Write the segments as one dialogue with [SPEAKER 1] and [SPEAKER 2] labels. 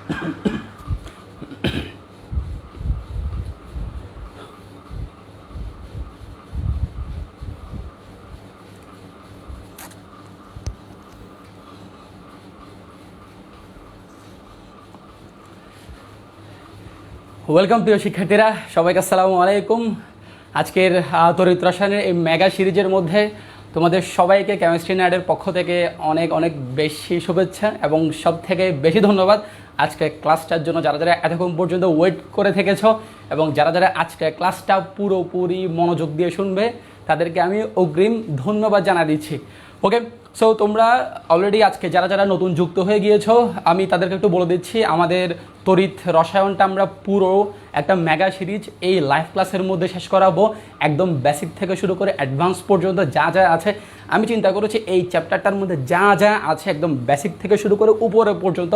[SPEAKER 1] Welcome প্রিয় শিক্ষার্থীরা, সবাইকে আসসালামু আলাইকুম। আজকের তড়িৎ রসায়নের এই মেগা সিরিজের মধ্যে তোমাদের সবাইকে কেমিস্ট্রি নার্ডের পক্ষ থেকে অনেক অনেক বেশি শুভেচ্ছা এবং সব থেকে বেশি ধন্যবাদ আজকে ক্লাসটার জন্য। যারা যারা এতক্ষণ পর্যন্ত ওয়েট করে থেকেছ এবং যারা যারা আজকে ক্লাসটা পুরোপুরি মনোযোগ দিয়ে শুনবে তাদেরকে আমি অগ্রিম ধন্যবাদ জানা দিচ্ছি। ওকে, সো তোমরা অলরেডি আজকে যারা যারা নতুন যুক্ত হয়ে গিয়েছো আমি তাদেরকে একটু বলে দিচ্ছি, আমাদের তড়িৎ রসায়নটা আমরা পুরো একটা মেগা সিরিজ এই লাইভ ক্লাসের মধ্যে শেষ করাবো। একদম বেসিক থেকে শুরু করে অ্যাডভান্স পর্যন্ত যা যা আছে আমি চিন্তা করেছি এই চ্যাপ্টারটার মধ্যে যা যা আছে একদম বেসিক থেকে শুরু করে উপরে পর্যন্ত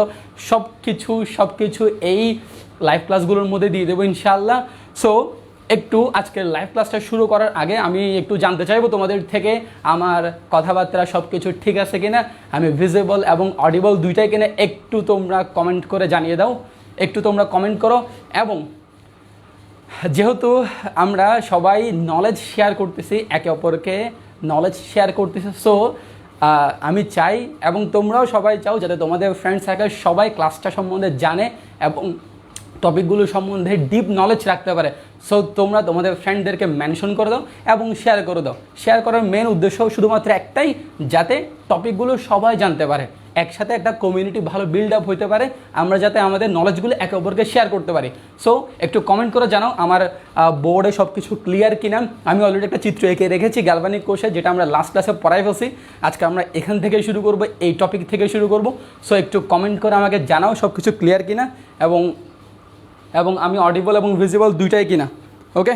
[SPEAKER 1] সব কিছু এই লাইভ ক্লাসগুলোর মধ্যে দিয়ে দেবো ইনশাআল্লাহ। সো একটু আজকের লাইভ ক্লাসটা শুরু করার আগে আমি একটু জানতে চাইবো তোমাদের থেকে আমার কথাবার্তা সব কিছু ঠিক আছে কিনা, আমি ভিজিবল এবং অডিবল দুইটাই কিনা একটু তোমরা কমেন্ট করে জানিয়ে দাও। একটু তোমরা কমেন্ট করো। এবং যেহেতু আমরা সবাই নলেজ শেয়ার করতেছি, একে অপরকে নলেজ শেয়ার করতেছি, সো আমি চাই এবং তোমরাও সবাই চাও যাতে তোমাদের ফ্রেন্ড সার্কেল সবাই ক্লাসটা সম্বন্ধে জানে এবং টপিকগুলো সম্বন্ধে ডিপ নলেজ রাখতে পারে। সো তোমরা তোমাদের ফ্রেন্ডদেরকে মেনশন করে দাও এবং শেয়ার করে দাও। শেয়ার করার মেন উদ্দেশ্য শুধুমাত্র একটাই, যাতে টপিকগুলো সবাই জানতে পারে, একসাথে একটা কমিউনিটি ভালো বিল্ড আপ হতে পারে, আমরা যাতে আমাদের নলেজগুলো একে অপরকে শেয়ার করতে পারি। সো একটু কমেন্ট করে জানাও আমার বোর্ডে সব কিছু ক্লিয়ার কিনা। আমি অলরেডি একটা চিত্র এঁকে রেখেছি গ্যালভানিক কোষে, যেটা আমরা লাস্ট ক্লাসে পড়াই ফেলছি। আজকে আমরা এখান থেকে শুরু করব, এই টপিক থেকে শুরু করব। সো একটু কমেন্ট করে আমাকে জানাও সব কিছু ক্লিয়ার কিনা এবং আমি অডিবল এবং ভিজিবল দুইটাই কিনা। ওকে,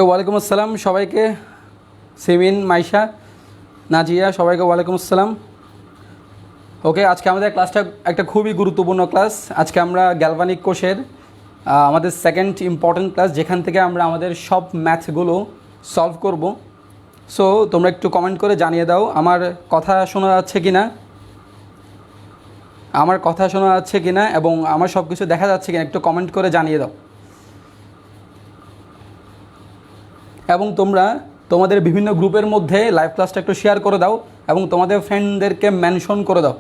[SPEAKER 1] ওয়ালাইকুম আসসালাম সবাইকে। সিমিন, মাইশা, নাজিয়া, সবাইকে ওয়ালাইকুম আসসালাম। ওকে, আজকে আমাদের ক্লাসটা একটা খুবই গুরুত্বপূর্ণ ক্লাস। আজকে আমরা গ্যালভানিক কোষের আমাদের সেকেন্ড ইম্পর্ট্যান্ট ক্লাস, যেখান থেকে আমরা আমাদের সব ম্যাথগুলো সলভ করব। সো তোমরা একটু কমেন্ট করে জানিয়ে দাও আমার কথা শোনা যাচ্ছে কি না, এবং আমার সব কিছু দেখা যাচ্ছে কিনা একটু কমেন্ট করে জানিয়ে দাও। এবং তোমরা তোমাদের বিভিন্ন গ্রুপের মধ্যে লাইভ ক্লাসটা একটু শেয়ার করে দাও এবং তোমাদের ফ্রেন্ডদেরকে মেনশন করে দাও।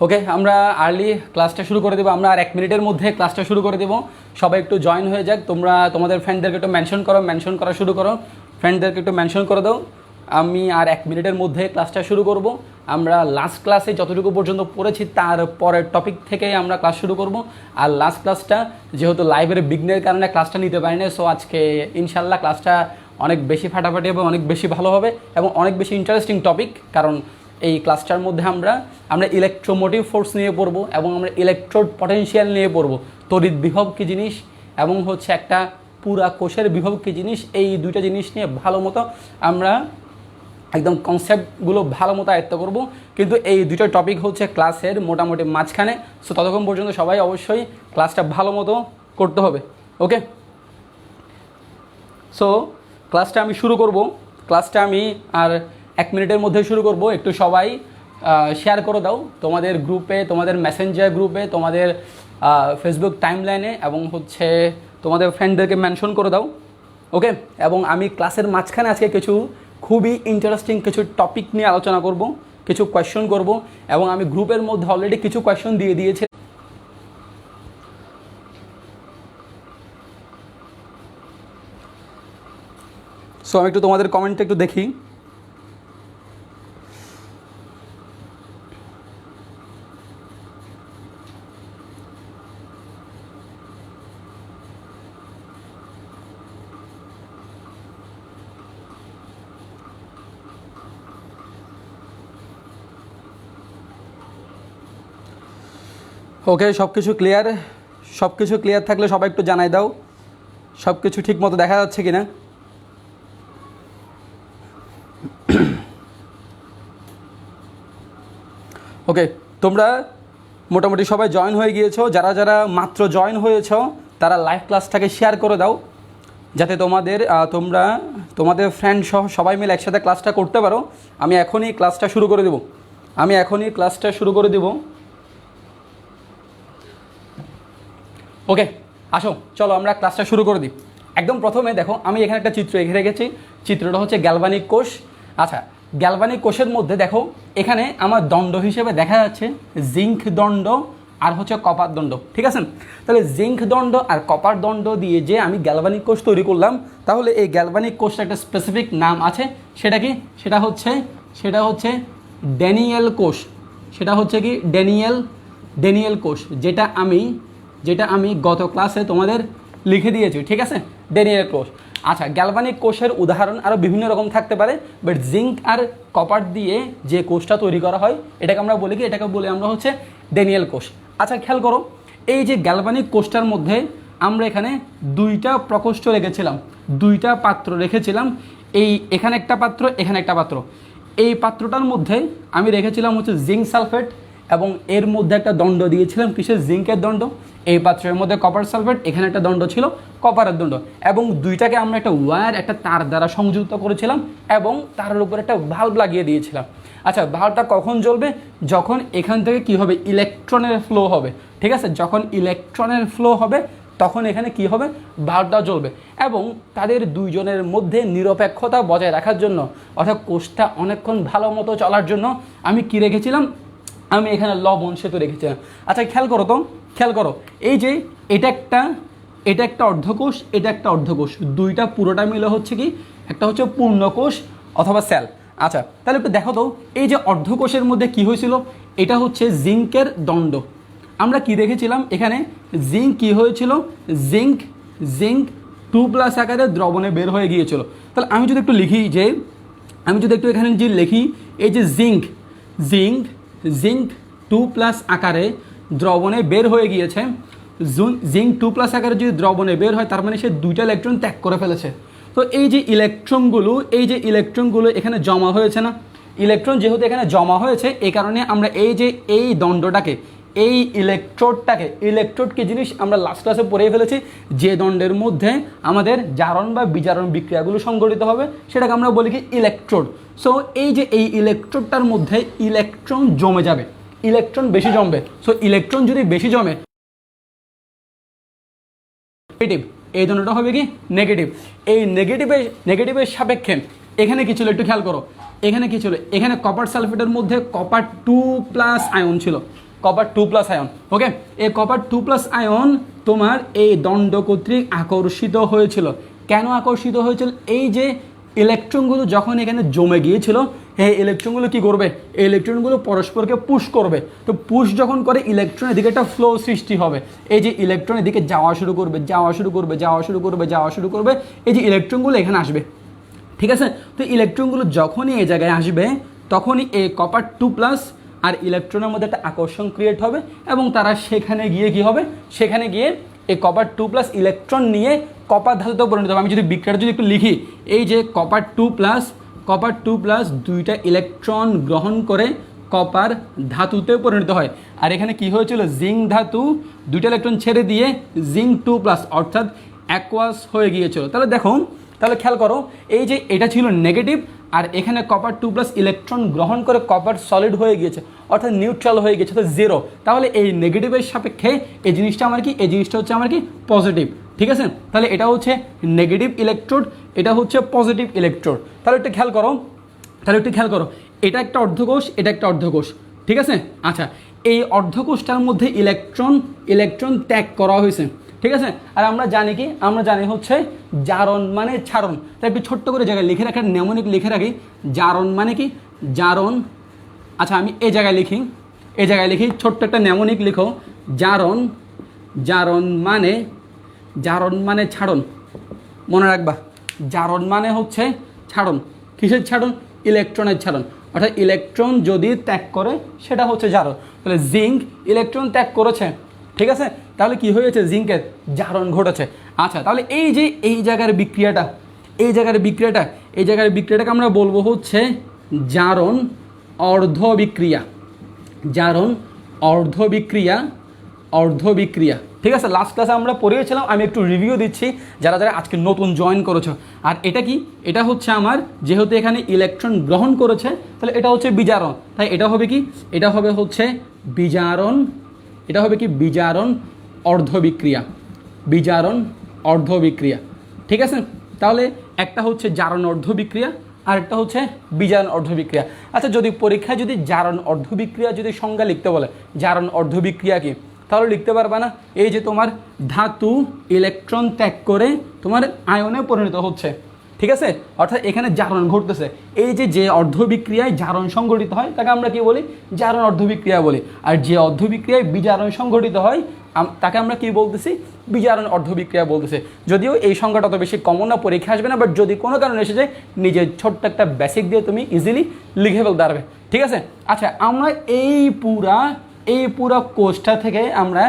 [SPEAKER 1] ওকে, আমরা আর্লি ক্লাসটা শুরু করে দেবো। আমরা আর 1 মিনিটের মধ্যে ক্লাসটা শুরু করে দেবো। সবাই একটু জয়েন হয়ে যাক। তোমরা তোমাদের ফ্রেন্ডদেরকে একটু মেনশন করা শুরু করো। ফ্রেন্ডদেরকে একটু মেনশন করে দাও। আমি আর 1 মিনিটের মধ্যে ক্লাসটা শুরু করব। আমরা লাস্ট ক্লাসে যতটুকু পর্যন্ত পড়েছি তার পরের টপিক থেকেই আমরা ক্লাস শুরু করব। আর লাস্ট ক্লাসটা যেহেতু লাইভের বিঘ্নের কারণে ক্লাসটা নিতে পারি না, সো আজকে ইনশাল্লাহ ক্লাসটা অনেক বেশি ফাটাফাটি হবে, অনেক বেশি ভালো হবে এবং অনেক বেশি ইন্টারেস্টিং টপিক। কারণ এই ক্লাসটার মধ্যে আমরা ইলেকট্রোমোটিভ ফোর্স নিয়ে পড়বো এবং আমরা ইলেকট্রোড পটেনশিয়াল নিয়ে পড়বো। তড়িৎ বিভব কী জিনিস এবং হচ্ছে একটা পুরা কোষের বিভব কী জিনিস, এই দুইটা জিনিস নিয়ে ভালো মতো আমরা একদম কনসেপ্টগুলো ভালো মতো আয়ত্ত করব। কিন্তু এই দুটো টপিক হচ্ছে ক্লাসের মোটামুটি মাঝখানে। সো ততক্ষণ পর্যন্ত সবাই অবশ্যই ক্লাসটা ভালো মতো করতে হবে। ওকে, সো ক্লাসটা আমি শুরু করব। ক্লাসটা আমি আর 1 মিনিটের মধ্যে শুরু করব। একটু সবাই শেয়ার করে দাও তোমাদের গ্রুপে, তোমাদের মেসেঞ্জার গ্রুপে, তোমাদের ফেসবুক টাইমলাইনে এবং হচ্ছে তোমাদের ফ্রেন্ডদেরকে মেনশন করে দাও। ওকে, এবং আমি ক্লাসের মাঝখানে আজকে কিছু খুবই ইন্টারেস্টিং কিছু টপিক নিয়ে আলোচনা করব, কিছু কোয়েশ্চন করব এবং আমি গ্রুপের মধ্যে অলরেডি কিছু কোয়েশ্চন দিয়ে দিয়েছি। সো আমি একটু তোমাদের কমেন্টটা একটু দেখি। ওকে, সব কিছু ক্লিয়ার থাকলে সবাই একটু জানাই দাও সব কিছু ঠিক মতো দেখা যাচ্ছে কি না। ওকে, তোমরা মোটামুটি সবাই জয়েন হয়ে গিয়েছো। যারা যারা মাত্র জয়েন হয়েছো তারা লাইভ ক্লাসটাকে শেয়ার করে দাও, যাতে তোমাদের ফ্রেন্ড সহ সবাই মিলে একসাথে ক্লাসটা করতে পারো। আমি এখনই ক্লাসটা শুরু করে দেব। ওকে, আসো চলো আমরা ক্লাসটা শুরু করে দিই। একদম প্রথমে দেখো, আমি এখানে একটা চিত্র এঁকে রেখেছি। চিত্রটা হচ্ছে গ্যালভানিক কোষ। আচ্ছা, গ্যালভানিক কোষের মধ্যে দেখো, এখানে আমার দণ্ড হিসেবে দেখা যাচ্ছে জিঙ্ক দণ্ড আর হচ্ছে কপার দণ্ড। ঠিক আছে, তাহলে জিঙ্ক দণ্ড আর কপার দণ্ড দিয়ে যে আমি গ্যালভানিক কোষ তৈরি করলাম, তাহলে এই গ্যালভানিক কোষটা একটা স্পেসিফিক নাম আছে। সেটা কি? সেটা হচ্ছে ড্যানিয়েল কোষ। সেটা হচ্ছে কি? ড্যানিয়েল কোষ, যেটা আমি গত ক্লাসে তোমাদের লিখে দিয়েছি। ঠিক আছে, ড্যানিয়েল কোষ। আচ্ছা, গ্যালভানিক কোষের উদাহরণ আরও বিভিন্ন রকম থাকতে পারে, বাট জিঙ্ক আর কপার দিয়ে যে কোষটা তৈরি করা হয় এটাকে আমরা বলি কি? এটাকে বলি আমরা হচ্ছে ড্যানিয়েল কোষ। আচ্ছা, খেয়াল করো, এই যে গ্যালভানিক কোষটার মধ্যে আমরা এখানে দুইটা প্রকোষ্ঠ রেখেছিলাম, দুইটা পাত্র রেখেছিলাম। এখানে একটা পাত্র, এখানে একটা পাত্র। এই পাত্রটার মধ্যে আমি রেখেছিলাম হচ্ছে জিঙ্ক সালফেট, এবং এর মধ্যে একটা দণ্ড দিয়েছিলাম কিসের? জিঙ্কের দণ্ড। এই পাত্রের মধ্যে কপার সালফেট, এখানে একটা দণ্ড ছিল কপারের দণ্ড, এবং দুইটাকে আমরা একটা ওয়্যার, একটা তার দ্বারা সংযুক্ত করেছিলাম, এবং তার উপর একটা ভাল্ব লাগিয়ে দিয়েছিলাম। আচ্ছা, ভাল্বটা কখন জ্বলবে? যখন এখান থেকে কি হবে? ইলেকট্রনের ফ্লো হবে। ঠিক আছে, যখন ইলেকট্রনের ফ্লো হবে তখন এখানে কি হবে? ভাল্বটা জ্বলবে। এবং তাদের দুইজনের মধ্যে নিরপেক্ষতা বজায় রাখার জন্য, অর্থাৎ কোষটা অনেকক্ষণ ভালো মতো চলার জন্য আমি কি রেখেছিলাম? আমি এখানে লবণ সেতু রেখেছিলাম। আচ্ছা, খেয়াল করো, এই যে এটা একটা অর্ধকোষ, এটা একটা অর্ধকোষ, দুইটা পুরোটা মিলে হচ্ছে কি? একটা হচ্ছে পূর্ণকোষ অথবা সেল। আচ্ছা, তাহলে একটু দেখো তো, এই যে অর্ধকোষের মধ্যে কি হয়েছিল? এটা হচ্ছে জিঙ্কের দণ্ড। আমরা কি রেখেছিলাম এখানে? জিঙ্ক কি হয়েছিল? জিঙ্ক 2+ আকারে দ্রবণে বের হয়ে গিয়েছিল। তাহলে আমি যদি একটু এখানে যে লিখি, এই যে জিঙ্ক 2+ আকারে দ্রবণে বের হয়ে গিয়েছে। জিঙ্ক 2+ আকারে যদি দ্রবণে বের হয়, তার মানে সে দুইটা ইলেকট্রন ত্যাগ করে ফেলেছে। তো এই যে ইলেকট্রনগুলো এখানে জমা হয়েছে না? ইলেকট্রন যেহেতু এখানে জমা হয়েছে, এই কারণে আমরা এই দণ্ডটাকে, এই ইলেকট্রোড কি জিনিস আমরা লাস্ট ক্লাসে পড়ে ফেলেছি, যে দণ্ডের মধ্যে আমাদের জারণ বা বিজারণ বিক্রিয়াগুলো সংঘটিত হবে সেটাকে আমরা বলি কি? ইলেকট্রোড। সো এই যে এই ইলেকট্রোডটার মধ্যে ইলেকট্রন জমে যাবে, ইলেকট্রন বেশি জমবে। সো ইলেকট্রন যদি বেশি জমে, নেগেটিভ, এই দণ্ডটা হবে কি? নেগেটিভ। এই নেগেটিভের সাপেক্ষে এখানে কি ছিল? একটু খেয়াল করো, এখানে কি ছিল? এখানে কপার সালফেটের মধ্যে কপার 2+ আয়ন ছিল, কপার 2+ আয়ন। ওকে, এই কপার 2+ আয়ন তোমার এই দণ্ড কর্তৃক আকর্ষিত হয়েছিল। কেন আকর্ষিত হয়েছিল? এই যে ইলেকট্রনগুলো যখন এখানে জমে গিয়েছিল, এই ইলেকট্রনগুলো কি করবে? এই ইলেকট্রনগুলো পরস্পরকে পুশ করবে। তো পুশ যখন করে, ইলেকট্রনের দিকে একটা ফ্লো সৃষ্টি হবে। এই যে ইলেকট্রনের দিকে যাওয়া শুরু করবে, এই যে ইলেকট্রনগুলো এখানে আসবে। ঠিক আছে, তো ইলেকট্রনগুলো যখনই এই জায়গায় আসবে, তখনই এই কপার 2+ আর ইলেকট্রনের মধ্যে একটা আকর্ষণ ক্রিয়েট হবে, এবং তারা সেখানে গিয়ে কি হবে? সেখানে গিয়ে এই কপার 2+ ইলেকট্রন নিয়ে কপার ধাতুতে পরিণত হবে। আমি যদি বিক্রিয়াটা যদি একটু লিখি, এই যে কপার 2+ দুইটা ইলেকট্রন গ্রহণ করে কপার ধাতুতে পরিণত হয়। আর এখানে কি হয়েছিল? জিঙ্ক ধাতু দুইটা ইলেকট্রন ছেড়ে দিয়ে জিঙ্ক 2+ অর্থাৎ অ্যাকোয়াস হয়ে গিয়েছিল। তাহলে খেয়াল করো, এই যে এটা ছিল নেগেটিভ, আর এখানে কপার 2+ ইলেকট্রন গ্রহণ করে কপার সলিড হয়ে গিয়েছে, অর্থাৎ নিউট্রাল হয়ে গেছে, অর্থাৎ 0। তাহলে এই নেগেটিভের সাপেক্ষে এই জিনিসটা হচ্ছে আমার কি? পজিটিভ। ঠিক আছে, তাহলে এটা হচ্ছে নেগেটিভ ইলেকট্রোড, এটা হচ্ছে পজিটিভ ইলেকট্রোড। তাহলে একটু খেয়াল করো, এটা একটা অর্ধকোষ, এটা একটা অর্ধকোষ। ঠিক আছে, আচ্ছা, এই অর্ধকোষটার মধ্যে ইলেকট্রন ত্যাগ করা হয়েছে। ঠিক আছে, আর আমরা জানি হচ্ছে জারণ মানে ছাড়ন। তাই একটু ছোট্ট করে জায়গায় লিখে রাখার নেমনিক লিখে রাখি, জারণ মানে কি? জারণ। আচ্ছা, আমি এই জায়গায় লিখি ছোট্ট একটা নেমনিক লিখো, জারণ মানে ছাড়ন। মনে রাখবা, জারণ মানে হচ্ছে ছাড়ন। কিসের ছাড়ন? ইলেকট্রনের ছাড়ন। অর্থাৎ ইলেকট্রন যদি ত্যাগ করে সেটা হচ্ছে জারণ। তাহলে জিঙ্ক ইলেকট্রন ত্যাগ করেছে, ঠিক আছে, তাহলে কি হয়েছে, জিঙ্কের জারণ ঘটেছে। আচ্ছা, তাহলে এই যে এই জায়গার বিক্রিয়াটাকে আমরা বলবো হচ্ছে জারণ অর্ধ বিক্রিয়া, ঠিক আছে। লাস্ট ক্লাসে আমরা পড়িয়েছিলাম, আমি একটু রিভিউ দিচ্ছি যারা যারা আজকে নতুন জয়েন করেছো। আর এটা কি, এটা হচ্ছে আমার, যেহেতু এখানে ইলেকট্রন গ্রহণ করেছে তাহলে এটা হচ্ছে বিজারণ, তাই এটা হবে কি, এটা হবে হচ্ছে বিজারণ অর্ধবিক্রিয়া, ঠিক আছে। তাহলে একটা হচ্ছে জারণ অর্ধবিক্রিয়া আর একটা হচ্ছে বিজারণ অর্ধবিক্রিয়া। আচ্ছা, যদি পরীক্ষায় যদি জারণ অর্ধবিক্রিয়া যদি সংজ্ঞা লিখতে বলে, জারণ অর্ধবিক্রিয়া কি, তাহলে লিখতে পারবা না, এই যে তোমার ধাতু ইলেকট্রন ত্যাগ করে তোমার আয়নে পরিণত হচ্ছে, ঠিক আছে, অর্থাৎ এখানে জারণ ঘটতেছে। এই যে অর্ধবিক্রিয়ায় জারণ সংঘটিত হয় তাকে আমরা কি বলি, জারণ অর্ধবিক্রিয়া বলি। আর যে অর্ধবিক্রিয়ায় বিজারণ সংঘটিত হয় তাকে আমরা কি বলতেছি, বিজারণ অর্ধবিক্রিয়া বলতেছে। যদিও এই সংখ্যাটা অত বেশি কমন না, পরীক্ষা আসবে না, বাট যদি কোনো কারণে এসে যায় নিজের ছোট্ট একটা বেসিক দিয়ে তুমি ইজিলি লিখে ফেলতে পারবে, ঠিক আছে। আচ্ছা, আমরা এই পুরা কোষটা থেকে আমরা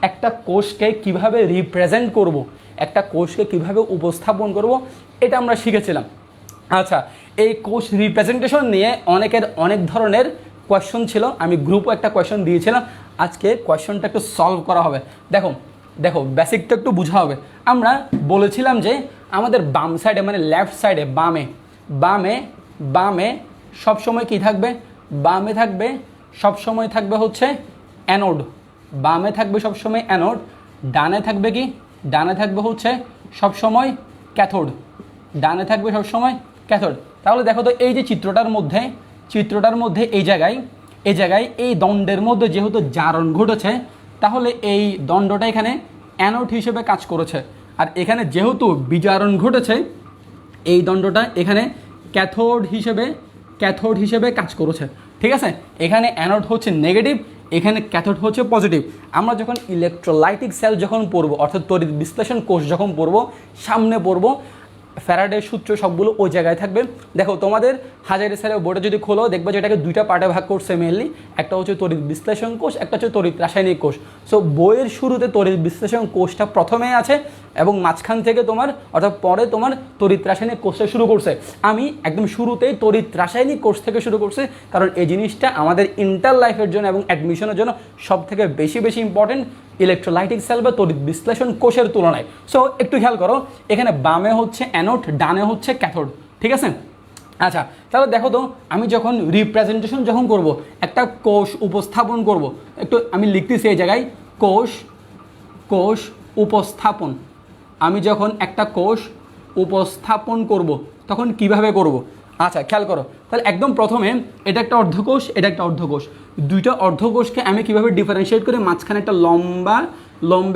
[SPEAKER 1] একটা কোষকে কিভাবে রিপ্রেজেন্ট করব, একটা কোষকে কিভাবে উপস্থাপন করব, এটা আমরা শিখেছিলাম। আচ্ছা, এই কোষ রিপ্রেজেন্টেশন নিয়ে অনেকের অনেক ধরনের কোয়েশ্চন ছিল, আমি গ্রুপও একটা কোয়েশ্চন দিয়েছিলাম। আজকে কোয়েশ্চনটা একটু সলভ করা হবে। দেখো বেসিকটা একটু বোঝা হবে। আমরা বলেছিলাম যে আমাদের বাম সাইডে মানে লেফট সাইডে বামে সবসময় কি থাকবে, বামে সবসময় থাকবে হচ্ছে অ্যানোড, বামে থাকবে সবসময় অ্যানোড, ডানে থাকবে কি, ডানে থাকবে হচ্ছে সবসময় ক্যাথোড, তাহলে দেখো তো এই যে চিত্রটার মধ্যে এই জায়গায় এই দণ্ডের মধ্যে যেহেতু জারণ ঘটেছে, তাহলে এই দণ্ডটা এখানে অ্যানোড হিসেবে কাজ করেছে। আর এখানে যেহেতু বিজারণ ঘটেছে, এই দণ্ডটা এখানে ক্যাথোড হিসেবে কাজ করেছে, ঠিক আছে। এখানে অ্যানোড হচ্ছে নেগেটিভ, এখানে ক্যাথোড হচ্ছে পজিটিভ। আমরা যখন ইলেকট্রোলাইটিক সেল যখন পড়বো, অর্থাৎ তড়িৎ বিশ্লেষণ কোষ যখন পড়বো, সামনে পড়বো, ফ্যারাডের সূত্র সবগুলো ওই জায়গায় থাকবে। দেখো তোমাদের হাজারি স্যারের বোর্ডে যদি খোলো দেখবে যে এটাকে দুইটা পার্টে ভাগ করছে মেনলি, একটা হচ্ছে তড়িৎ বিশ্লেষণ কোষ, একটা হচ্ছে তড়িৎ রাসায়নিক কোষ। সো বইয়ের শুরুতে তড়িৎ বিশ্লেষণ কোষটা প্রথমে আছে এবং মাঝখান থেকে তোমার, অর্থাৎ পরে তোমার তড়িৎ রাসায়নিক কোষটা শুরু করছে। আমি একদম শুরুতেই তড়িৎ রাসায়নিক কোষ থেকে শুরু করছি, কারণ এই জিনিসটা আমাদের ইন্টার লাইফের জন্য এবং অ্যাডমিশনের জন্য সব থেকে বেশি ইম্পর্টেন্ট ইলেকট্রোলাইটিক সেল বা তড়িৎ বিশ্লেষণ কোষের তুলনায়। সো একটু খেয়াল করো, এখানে বামে হচ্ছে অ্যানোড, ডানে হচ্ছে ক্যাথোড, ঠিক আছে। আচ্ছা, তাহলে দেখো তো আমি যখন রিপ্রেজেন্টেশন যখন করব, একটা কোষ উপস্থাপন করব, একটু আমি লিখতেছি এই জায়গায় কোষ উপস্থাপন। আমি যখন একটা কোষ উপস্থাপন করব তখন কিভাবে করব। আচ্ছা, খেয়াল করো, তাহলে একদম প্রথমে এটা একটা অর্ধকোষ, এটা একটা অর্ধকোষ, দুইটা অর্ধকোষকে আমি কিভাবে ডিফারেন্সিয়েট করি, মাঝখানে একটা লম্বা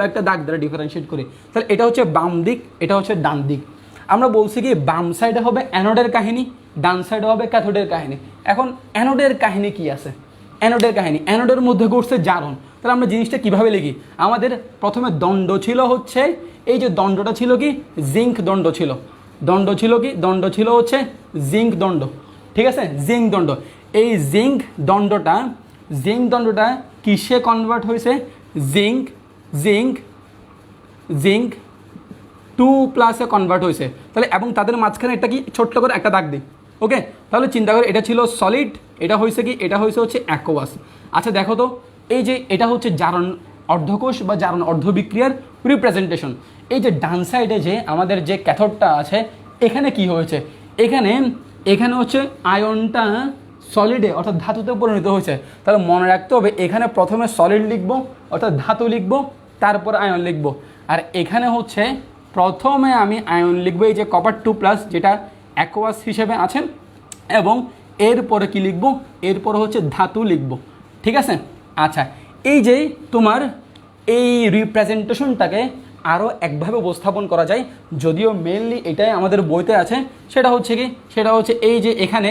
[SPEAKER 1] একটা দাগ দ্বারা ডিফারেন্সিয়েট করি। তাহলে এটা হচ্ছে বাম দিক, এটা হচ্ছে ডান দিক। আমরা বলছি কি বাম সাইডে হবে অ্যানোডের কাহিনী, ডান সাইডে হবে ক্যাথোডের কাহিনী। এখন অ্যানোডের কাহিনী কি আছে, অ্যানোডের মধ্যে ঘটছে জারণ। তাহলে আমরা জিনিসটা কিভাবে লিখি, আমাদের প্রথমে দণ্ড ছিল হচ্ছে, এই যে দণ্ডটা ছিল কি, জিঙ্ক দণ্ড ছিল, দণ্ড ছিল হচ্ছে জিঙ্ক দণ্ড, ঠিক আছে, জিঙ্ক দণ্ড। এই জিঙ্ক দণ্ডটা কিসে কনভার্ট হয়েছে, জিঙ্ক 2+ কনভার্ট হয়েছে। তাহলে এবং তাদের মাঝখানে একটা কি ছোট্ট করে একটা দাগ দিই, ওকে। তাহলে চিন্তা করে এটা ছিল সলিড, এটা হয়েছে কি, এটা হচ্ছে অ্যাকোয়াস। আচ্ছা দেখো তো, এই যে এটা হচ্ছে জারণ অর্ধকোষ বা জারণ অর্ধবিক্রিয়ার রিপ্রেজেন্টেশন। এই যে ডান সাইডে যে আমাদের যে ক্যাথোডটা আছে, এখানে কি হয়েছে, এখানে হচ্ছে আয়নটা সলিডে অর্থাৎ ধাতুতে পরিণত হয়েছে। তাহলে মনে রাখতে হবে এখানে প্রথমে সলিড লিখবো অর্থাৎ ধাতু লিখবো, তারপর আয়ন লিখবো। আর এখানে হচ্ছে প্রথমে আমি আয়ন লিখবো, এই যে কপার 2+, যেটা অ্যাকোয়াস হিসেবে আছে, এবং এরপরে কি লিখবো, এরপরে হচ্ছে ধাতু লিখবো, ঠিক আছে। আচ্ছা, এই যে তোমার এই রিপ্রেজেন্টেশনটাকে আরও একভাবে উপস্থাপন করা যায়, যদিও মেনলি এটাই আমাদের বইতে আছে। সেটা হচ্ছে কি, সেটা হচ্ছে এই যে এখানে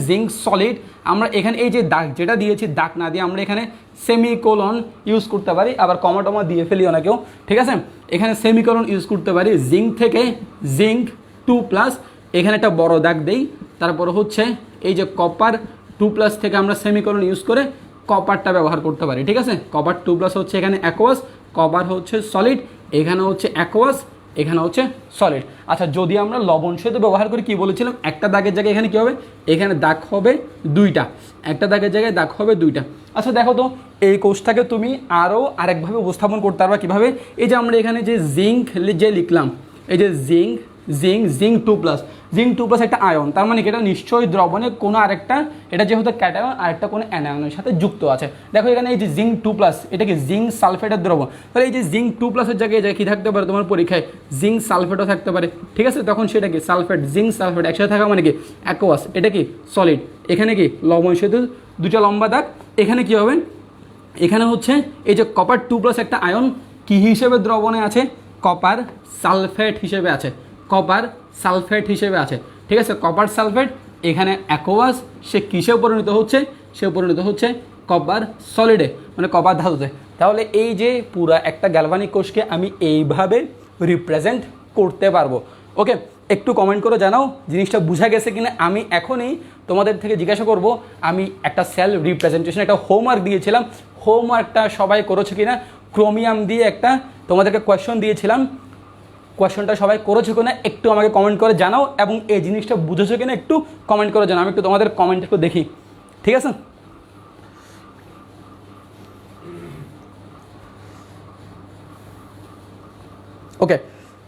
[SPEAKER 1] জিঙ্ক সলিড, আমরা এখানে এই যে দাগ যেটা দিয়েছি, দাগ না দিয়ে আমরা এখানে সেমিকোলন ইউজ করতে পারি, আবার কমা দিয়ে ফেলি অনেকেও, ঠিক আছে। এখানে সেমিকোলন ইউজ করতে পারি, জিঙ্ক থেকে জিঙ্ক 2+, এখানে একটা বড় দাগ দেই, তারপর হচ্ছে এই যে কপার 2+ থেকে আমরা সেমিকোলন ইউজ করে কপারটা ব্যবহার করতে পারি, ঠিক আছে। কপার 2+ হচ্ছে এখানে অ্যাকোয়াস, কপার হচ্ছে সলিড, এখানে হচ্ছে অ্যাকোয়াস, এখানে হচ্ছে সলিড। আচ্ছা, যদি আমরা লবণ সেতু ব্যবহার করি, কি বলেছিলাম, একটা দাগের জায়গায় এখানে কী হবে, এখানে দাগ হবে 2টা, একটা দাগের জায়গায় দাগ হবে 2টা। আচ্ছা দেখো তো, এই কোর্সটাকে তুমি আরও আরেকভাবে উপস্থাপন করতে পারবা কীভাবে, এই যে আমরা এখানে যে জিঙ্ক যে লিখলাম, এই যে জিঙ্ক 2+, একটা আয়ন, তার মানে কি এটা নিশ্চয়ই দ্রবণে কোনো আরেকটা, এটা যেহেতু ক্যাটায়ন আরেকটা কোনো অ্যানায়নের সাথে যুক্ত আছে। দেখো এখানে এই যে জিঙ্ক 2+, এটা কি জিঙ্ক সালফেটের দ্রবণ, তাহলে এই যে জিঙ্ক 2+-এর জায়গায় কী থাকতে পারে তোমার পরীক্ষায়, জিঙ্ক সালফেটও থাকতে পারে, ঠিক আছে। তখন সেটা কি সালফেট, জিঙ্ক সালফেট একসাথে থাকা মানে কি অ্যাকোয়াস, এটা কি সলিড। এখানে কি লবণ সেতু 2টা লম্বা দাগ, এখানে কি হবে, এখানে হচ্ছে এই যে কপার 2+ একটা আয়ন কি হিসেবে দ্রবণে আছে, কপার সালফেট হিসেবে আছে, কপার সালফেট হিসেবে আছে, ঠিক আছে। কপার সালফেট এখানে অ্যাকোয়াস, সে কিসে পরিণত হচ্ছে, সে পরিণত হচ্ছে কপার সলিডে, মানে কপার ধাতুতে। তাহলে এই যে পুরা একটা গ্যালভানিক কোষকে আমি এইভাবে রিপ্রেজেন্ট করতে পারবো। ওকে, একটু কমেন্ট করে জানাও জিনিসটা বোঝা গেছে কিনা। আমি এখনই তোমাদের থেকে জিজ্ঞাসা করব, আমি একটা সেল রিপ্রেজেন্টেশন একটা হোমওয়ার্ক দিয়েছিলাম, হোমওয়ার্কটা সবাই করেছো কিনা। ক্রোমিয়াম দিয়ে একটা তোমাদেরকে কোয়েশ্চন দিয়েছিলাম, কোয়েশ্চনটা সবাই করেছো কিনা একটু আমাকে কমেন্ট করে জানাও, এবং এই জিনিসটা বুঝেছো কিনা একটু কমেন্ট করে জানাও। আমি একটু তোমাদের কমেন্ট একটু দেখি, ঠিক আছে। ওকে,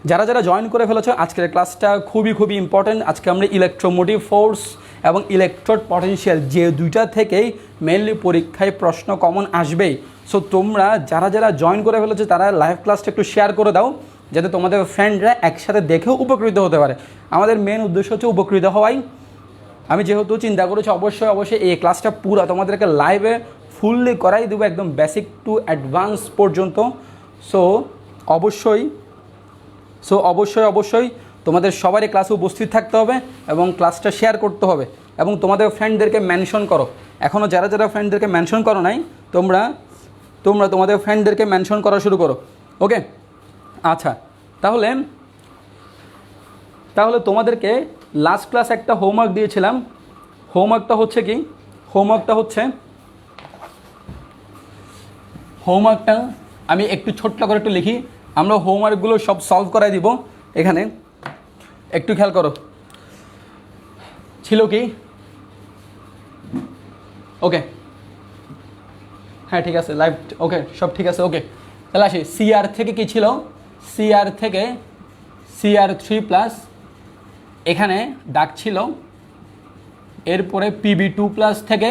[SPEAKER 1] যারা যারা জয়েন করে ফেলেছো, আজকের ক্লাসটা খুবই ইম্পর্টেন্ট। আজকে আমরা ইলেকট্রোমোটিভ ফোর্স এবং ইলেকট্রোড পটেনশিয়াল, যে দুইটা থেকেই মেনলি পরীক্ষায় প্রশ্ন কমন আসবেই। সো তোমরা যারা যারা জয়েন করে ফেলেছো তারা লাইভ ক্লাসটা একটু শেয়ার করে দাও, যাতে তোমাদের ফ্রেন্ডরা একসাথে দেখেও উপকৃত হতে পারে। আমাদের মেন উদ্দেশ্য হচ্ছে উপকৃত হওয়াই। আমি যেহেতু চিন্তা করেছি অবশ্যই এই ক্লাসটা পুরো তোমাদেরকে লাইভে ফুললি করাই দেবো, একদম বেসিক টু অ্যাডভান্স পর্যন্ত। সো অবশ্যই তোমাদের সবারই ক্লাসে উপস্থিত থাকতে হবে এবং ক্লাসটা শেয়ার করতে হবে, এবং তোমাদের ফ্রেন্ডদেরকে মেনশন করো। এখনও যারা যারা ফ্রেন্ডদেরকে মেনশন করো নাই, তোমরা তোমাদের ফ্রেন্ডদেরকে মেনশন করা শুরু করো। ওকে, আচ্ছা তাহলে তোমাদেরকে লাস্ট ক্লাস একটা হোমওয়ার্ক দিয়েছিলাম। হোমওয়ার্কটা আমি একটু ছোট্ট করে একটু লিখি, আমরা হোমওয়ার্কগুলো সব সলভ করাই দিব। এখানে একটু খেয়াল করো, ছিল কি, ওকে হ্যাঁ ঠিক আছে, লাইভ ওকে, সব ঠিক আছে। ওকে, তাহলে আসি, সিআর থেকে কি ছিল, সিআর থেকে CR3+, এখানে দাগ ছিল, এরপরে Pb2+ থেকে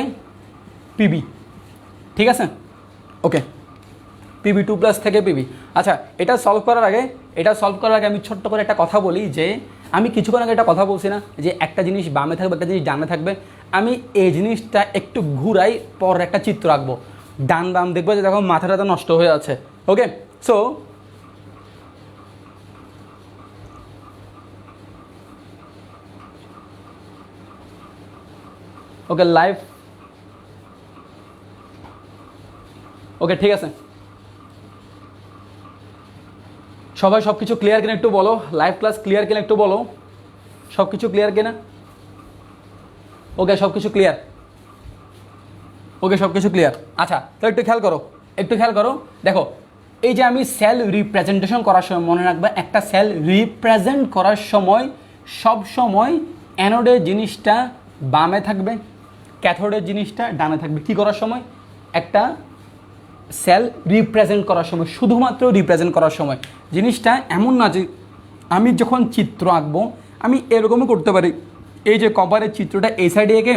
[SPEAKER 1] পিবি, ঠিক আছে। ওকে, Pb2+ থেকে পিবি। আচ্ছা, এটা সলভ করার আগে আমি ছোট্ট করে একটা কথা বলি, যে আমি কিছুক্ষণ আগে একটা কথা বলছি না, যে একটা জিনিস বামে থাকবে একটা জিনিস ডানে থাকবে। আমি এই জিনিসটা একটু ঘুরাই, পর একটা চিত্র আঁকবো, ডান বাম দেখবো যে দেখো মাথাটা নষ্ট হয়ে আছে। ওকে, সো ওকে লাইভ, ওকে ঠিক আছে, সবাই সব কিছু ক্লিয়ার কিনা একটু বলো, লাইভ ক্লাস ক্লিয়ার কিনা একটু বলো, সব কিছু ক্লিয়ার কিনা। ওকে, সব কিছু ক্লিয়ার, ওকে সব কিছু ক্লিয়ার। আচ্ছা, তো একটু খেয়াল করো, দেখো এই যে আমি সেল রিপ্রেজেন্টেশন করার সময় মনে রাখবে, একটা সেল রিপ্রেজেন্ট করার সময় সব সময় অ্যানোডের জিনিসটা বামে থাকবে, ক্যাথোডের জিনিসটা ডানে থাকবে। কি করার সময়, একটা সেল রিপ্রেজেন্ট করার সময়, শুধুমাত্র রিপ্রেজেন্ট করার সময়। জিনিসটা এমন না যে আমি যখন চিত্র আঁকবো আমি এরকমও করতে পারি, এই যে কপারের চিত্রটা এই সাইডে এঁকে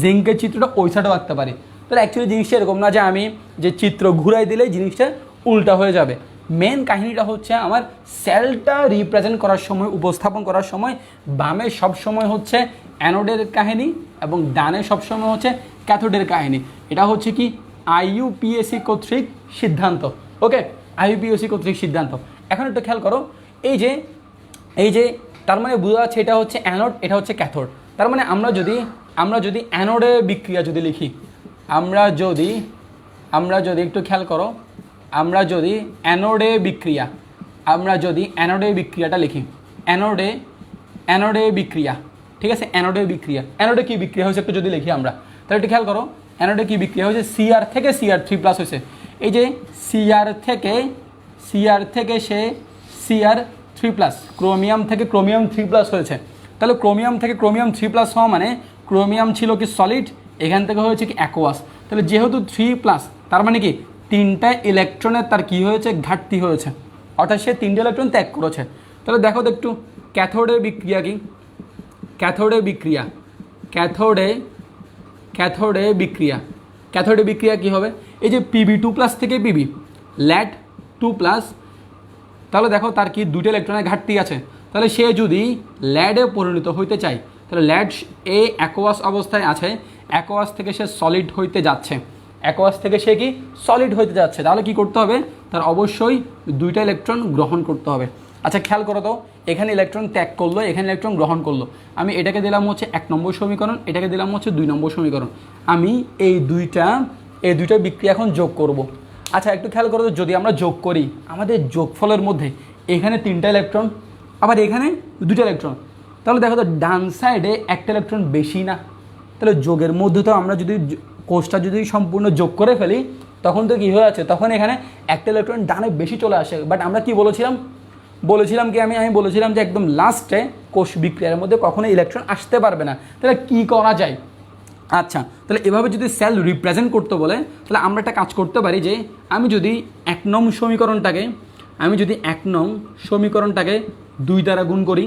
[SPEAKER 1] জিঙ্কের চিত্রটা ওই সাইডেও আঁকতে পারি। তো অ্যাকচুয়ালি জিনিসটা এরকম না যে আমি যে চিত্র ঘুরাই দিলে জিনিসটা উল্টা হয়ে যাবে। মেন কাহিনীটা হচ্ছে আমার সেলটা রিপ্রেজেন্ট করার সময়, উপস্থাপন করার সময় বামে সবসময় হচ্ছে অ্যানোডের কাহিনী এবং ডানে সবসময় হচ্ছে ক্যাথোডের কাহিনী। এটা হচ্ছে কি IUPAC কর্তৃক সিদ্ধান্ত। ওকে, IUPAC কর্তৃক সিদ্ধান্ত। এখন একটু খেয়াল করো, এই যে তার মানে বোঝা যাচ্ছে এটা হচ্ছে অ্যানোড, এটা হচ্ছে ক্যাথোড। তার মানে আমরা যদি অ্যানোডে বিক্রিয়া যদি লিখি, আমরা যদি একটু খেয়াল করো, আমরা যদি অ্যানোডে বিক্রিয়াটা লিখি, অ্যানোডে বিক্রিয়া, ঠিক আছে। অ্যানোডে কি বিক্রিয়া হয়েছে একটু যদি লিখি আমরা, তাহলে একটু খেয়াল করো অ্যানোডে কি বিক্রিয়া হয়েছে, সিআর থেকে Cr3+ হয়েছে। এই যে সিআর থেকে সে Cr3+, ক্রোমিয়াম থেকে ক্রোমিয়াম 3+ হয়েছে। তাহলে ক্রোমিয়াম থেকে ক্রোমিয়াম 3+ হওয়া মানে ক্রোমিয়াম ছিল কি সলিড, এখান থেকে হয়েছে কি অ্যাকোয়াস। তাহলে যেহেতু 3+, তার মানে কি 3টা ইলেকট্রনের তার কি হয়েছে, ঘাটতি হয়েছে, অর্থাৎ সে 3টে ইলেকট্রন ত্যাগ করেছে। তাহলে দেখো তো একটু ক্যাথোডের বিক্রিয়া কি, ক্যাথোডে বিক্রিয়া কি হবে, এই যে Pb2+ থেকে Pb ল্যাড 2+, তাহলে দেখো তার কি 2টা ইলেকট্রনের ঘাটতি আছে। তাহলে সে যদি ল্যাডে পরিণত হইতে চায়, তাহলে ল্যাড এ অ্যাকোয়াস অবস্থায় আছে, অ্যাকোয়াস থেকে সে সলিড হইতে যাচ্ছে, তাহলে কি করতে হবে, তার অবশ্যই 2টা ইলেকট্রন গ্রহণ করতে হবে। আচ্ছা খেয়াল করো তো, এখানে ইলেকট্রন ত্যাগ করলো, এখানে ইলেকট্রন গ্রহণ করলো। আমি এটাকে দিলাম হচ্ছে 1 নম্বর সমীকরণ, এটাকে দিলাম হচ্ছে 2 নম্বর সমীকরণ। আমি এই দুইটা বিক্রিয়া এখন যোগ করব। আচ্ছা একটু খেয়াল করো তো, যদি আমরা যোগ করি আমাদের যোগফলের মধ্যে এখানে 3টা ইলেকট্রন, আবার এখানে 2টা ইলেকট্রন, তাহলে দেখো তো ডান সাইডে 1টা ইলেকট্রন বেশি না। তাহলে যোগের মধ্যে তো আমরা যদি কোষটা যদি সম্পূর্ণ যোগ করে ফেলি, তখন তো কী হয়ে আছে, তখন এখানে 1টা ইলেকট্রন ডানে বেশি চলে আসে। বাট আমরা কি বলেছিলাম কি আমি বলেছিলাম যে একদম লাস্টে কোষ বিক্রিয়ার মধ্যে কখনো ইলেকট্রন আসতে পারবে না। তাহলে কি করা যায়, আচ্ছা তাহলে এভাবে যদি সেল রিপ্রেজেন্ট করতে বলে, তাহলে আমরা একটা কাজ করতে পারি যে আমি যদি 1 নং সমীকরণটাকে 2 দ্বারা গুণ করি,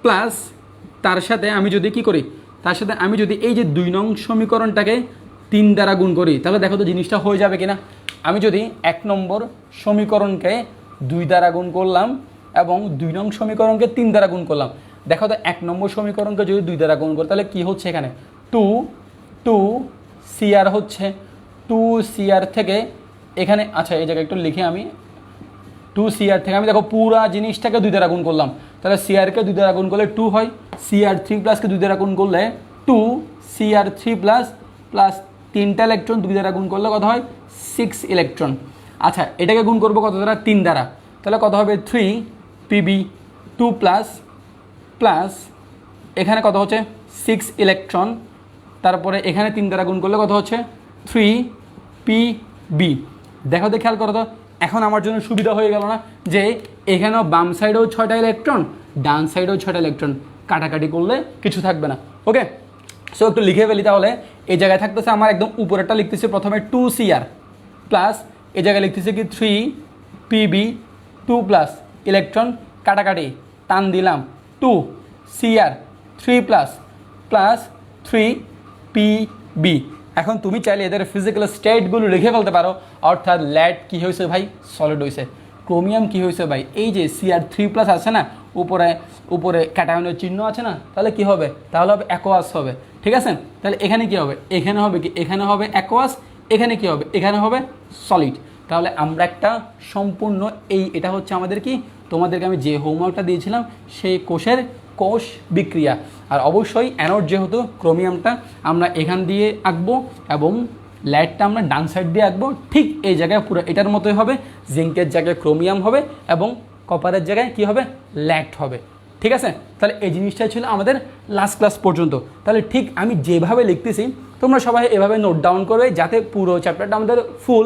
[SPEAKER 1] প্লাস তার সাথে আমি যদি কি করি, আমি যদি এই যে 2 নং সমীকরণটাকে 3 দ্বারা গুণ করি, তাহলে দেখো তো জিনিসটা হয়ে যাবে কিনা। আমি যদি 1 নম্বর সমীকরণকে 2 দ্বারা গুণ করলাম এবং 2 নং সমীকরণকে 3 দ্বারা গুণ করলাম, দেখো তো 1 নম্বর সমীকরণকে যদি 2 দ্বারা গুণ করি, তাহলে কি হচ্ছে এখানে 2 Cr হচ্ছে, 2 Cr থেকে এখানে, আচ্ছা এই জায়গায় একটু লিখে আমি 2 Cr থেকে আমি দেখো পুরা জিনিসটাকে 2 দ্বারা গুণ করলাম, তাহলে Crকে 2 দ্বারা গুণ করলে 2 হয়, Cr3+কে 2 দ্বারা গুণ করলে 2 Cr3+ প্লাস 3টা ইলেকট্রন 2 দ্বারা গুণ করলে কত হয়, 6 ইলেকট্রন। আচ্ছা এটাকে গুণ করবো কত দ্বারা, 3 দ্বারা, তাহলে কত হবে 3 Pb2+ প্লাস এখানে কত হচ্ছে 6 ইলেকট্রন, তারপরে এখানে 3 দ্বারা গুণ করলে কত হচ্ছে 3 Pb। দেখো তো খেয়াল করো তো, এখন আমার জন্য সুবিধা হয়ে গেল না, যে এখানেও বাম সাইডেও 6টা ইলেকট্রন, ডান সাইডেও 6টা ইলেকট্রন, কাটাকাটি করলে কিছু থাকবে না। ওকে, সো একটু লিখে ফেলি তাহলে। এই জায়গায় থাকতেছে আমার একদম উপরেরটা লিখতেছে প্রথমে 2 Cr প্লাস এই জায়গায় লিখতেছে কি 3 Pb2+, ইলেকট্রন কাটাকাটি টান দিলাম 2 Cr3+ প্লাস 3 Pb। এখন তুমি চাইলে এদের ফিজিক্যাল স্টেটগুলো লিখে ফেলতে পারো, অর্থাৎ ল্যাড কি হয়েছে ভাই, সলিড হয়েছে। ক্রোমিয়াম কি হয়েছে ভাই, এই যে Cr3+ আছে না, উপরে ক্যাটায়নের চিহ্ন আছে না, তাহলে কি হবে, তাহলে হবে অ্যাকোয়াস হবে। ঠিক আছে, তাহলে এখানে কি হবে, এখানে হবে কি, এখানে হবে অ্যাকোয়াস, এখানে কি হবে, এখানে হবে সলিড। তাহলে আমরা একটা সম্পূর্ণ এটা হচ্ছে আমাদের কি, তোমাদেরকে আমি যে হোমওয়ার্কটা দিয়েছিলাম সেই কোষ বিক্রিয়া। আর অবশ্যই অ্যানোড যেহেতু ক্রোমিয়ামটা আমরা এখান দিয়ে আঁকবো এবং ল্যাডটা আমরা ডান সাইড দিয়ে আঁকবো, ঠিক এই জায়গায় পুরো এটার মতোই হবে, জিঙ্কের জায়গায় ক্রোমিয়াম হবে এবং কপারের জায়গায় কি হবে, ল্যাড হবে। ঠিক আছে, তাহলে এই জিনিসটাই ছিল আমাদের লাস্ট ক্লাস পর্যন্ত। তাহলে ঠিক আমি যেভাবে লিখতেছি তোমরা সবাই এভাবে নোট ডাউন করবে, যাতে পুরো চ্যাপ্টারটা আমাদের ফুল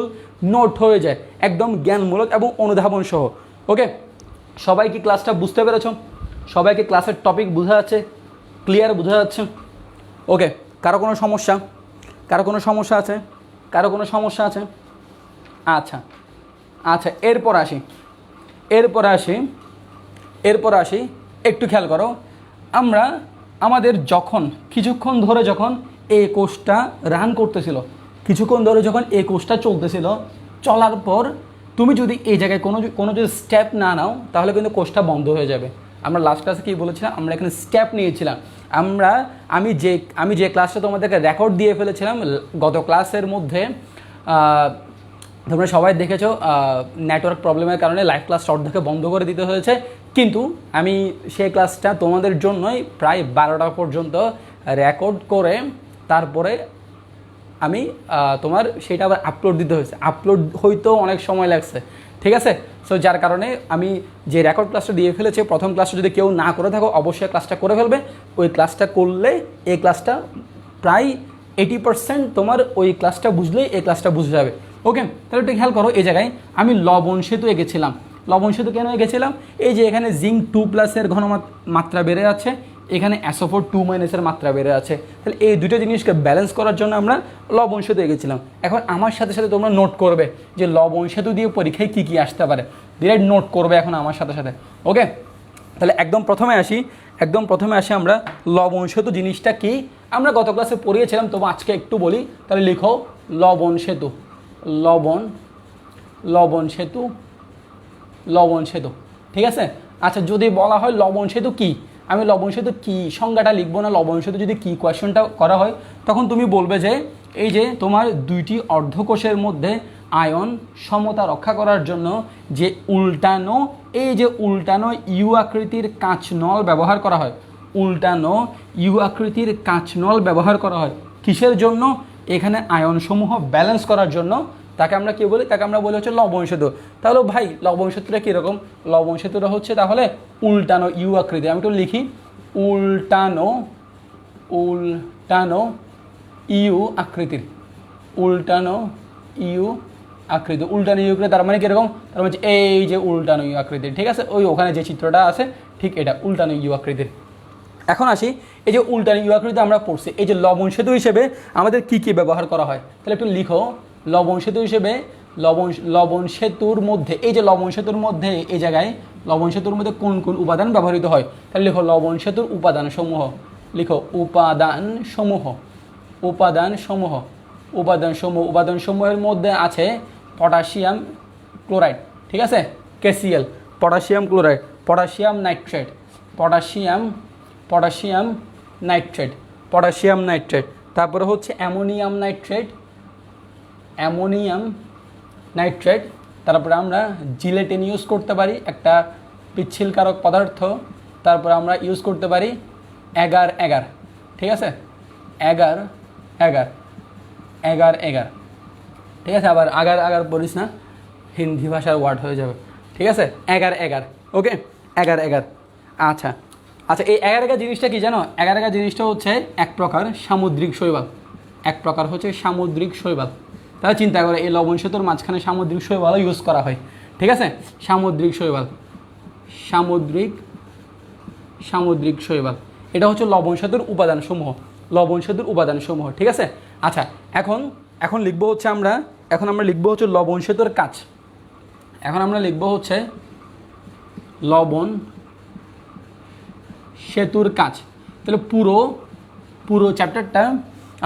[SPEAKER 1] নোট হয়ে যায়, একদম জ্ঞানমূলক এবং অনুধাবন সহ। ওকে, সবাই কি ক্লাসটা বুঝতে পেরেছ, সবাইকে ক্লাসের টপিক বোঝা যাচ্ছে, ক্লিয়ার বোঝা যাচ্ছে? ওকে, কারো কোনো সমস্যা আছে? আচ্ছা এরপর আসি একটু খেয়াল করো। আমাদের কিছুক্ষণ ধরে যখন এই কোর্সটা রান করতেছিল, চলার পর তুমি যদি এই জায়গায় কোনো যদি স্টেপ না নাও, তাহলে কিন্তু কোর্সটা বন্ধ হয়ে যাবে। আমরা লাস্ট ক্লাসে কী বলেছিলাম, আমরা এখানে স্টেপ নিয়েছিলাম। আমি যে ক্লাসটা তোমাদেরকে রেকর্ড দিয়ে ফেলেছিলাম গত ক্লাসের মধ্যে, তোমরা সবাই দেখেছো নেটওয়ার্ক প্রবলেমের কারণে লাইভ ক্লাসটা অর্ধেকে বন্ধ করে দিতে হয়েছে, কিন্তু আমি সেই ক্লাসটা তোমাদের জন্যই প্রায় 12টা পর্যন্ত রেকর্ড করে তারপরে আমি তোমার সেটা আবার আপলোড দিতে হয়েছে। আপলোড হইতেও অনেক সময় লাগছে, ঠিক আছে। সো যার কারণে আমি যে রেকর্ড ক্লাসটা দিয়ে ফেলেছি, প্রথম ক্লাসটা যদি কেউ না করে থাকো অবশ্যই ক্লাসটা করে ফেলবে। ওই ক্লাসটা করলে এই ক্লাসটা প্রায় 80% তোমার ওই ক্লাসটা বুঝলেই এই ক্লাসটা বুঝে যাবে। ওকে, তাহলে একটু খেয়াল করো, এই জায়গায় আমি লবণ সেতু এঁকেছিলাম। লবণ সেতু কেন এঁকেছিলাম? এই যে এখানে জিঙ্ক 2+ ঘনমাত্রা বেড়ে যাচ্ছে, এখানে SO4 2- মাত্রা বেড়ে আছে, তাহলে এই দুটো জিনিসকে ব্যালেন্স করার জন্য আমরা লবণ সেতু এঁকেছিলাম। এখন আমার সাথে সাথে তোমরা নোট করবে যে লবণ সেতু দিয়ে পরীক্ষায় কী কী আসতে পারে, ডিরেক্ট নোট করবে এখন আমার সাথে সাথে। ওকে, তাহলে একদম প্রথমে আসি আমরা লবণ সেতু জিনিসটা কি আমরা গত ক্লাসে পড়িয়েছিলাম, তবু আজকে একটু বলি। তাহলে লিখো লবণ সেতু, লবণ সেতু, ঠিক আছে। আচ্ছা, যদি বলা হয় লবণ সেতু কি, আমি লবণ সেতু কি সংজ্ঞাটা লিখবো না, লবণ সেতু যদি কি কোয়েশ্চনটা করা হয় তখন তুমি বলবে যে এই যে তোমার দুইটি অর্ধকোষের মধ্যে আয়ন সমতা রক্ষা করার জন্য যে উল্টানো ইউ আকৃতির কাঁচনল ব্যবহার করা হয়, ব্যবহার করা হয় কিসের জন্য? এখানে আয়নসমূহ ব্যালেন্স করার জন্য। তাকে আমরা কি বলি? তাকে আমরা বলি হচ্ছে লবণ সেতু। তাহলে ভাই লবণ সেতুটা কীরকম? লবণ সেতুটা হচ্ছে তাহলে উল্টানো ইউ আকৃতি। আমি একটু লিখি উল্টানো ইউ আকৃতির, উল্টানো ইউ আকৃতি, তার মানে কীরকম? তার মানে এই যে উল্টানো ইউ আকৃতির, ঠিক আছে। ওখানে যে চিত্রটা আছে ঠিক এটা উল্টানো ইউ আকৃতির। এখন আসি, এই যে উল্টানো ইউ আকৃতি আমরা পড়ছি, এই যে লবণ সেতু হিসেবে আমাদের কি কি ব্যবহার করা হয়, তাহলে একটু লিখো লবণ সেতু হিসেবে লবণ সেতুর মধ্যে, এই যে লবণ সেতুর মধ্যে এই জায়গায় লবণ সেতুর মধ্যে কোন কোন উপাদান ব্যবহৃত হয়, তাহলে লিখো লবণ সেতুর উপাদানসমূহ, লিখো উপাদানসমূহের মধ্যে আছে পটাশিয়াম ক্লোরাইড, ঠিক আছে, KCl, potassium chloride, potassium nitrate, তারপরে হচ্ছে অ্যামোনিয়াম নাইট্রেট, তারপরে আমরা জিলেটিন ইউজ করতে পারি, একটা পিচ্ছিলকারক পদার্থ, তারপরে আমরা ইউজ করতে পারি এগার, ঠিক আছে, এগার, ঠিক আছে। আবার আগার বলিস না, হিন্দি ভাষার ওয়ার্ড হয়ে যাবে, ঠিক আছে। এগার, ওকে, এগার। আচ্ছা, এই এগার জিনিসটা কি জানো? এগার জিনিসটা হচ্ছে এক প্রকার সামুদ্রিক শৈবাল, তাহলে চিন্তা করে এই লবণ সেতুর মাঝখানে সামুদ্রিক শৈবালও ইউজ করা হয়, ঠিক আছে। সামুদ্রিক শৈবাল এটা হচ্ছে লবণ সেতুর উপাদানসমূহ, ঠিক আছে। আচ্ছা, এখন লিখবো হচ্ছে আমরা লবণ সেতুর কাজ। এখন আমরা লিখবো হচ্ছে লবণ সেতুর কাজ। তাহলে পুরো চ্যাপ্টারটা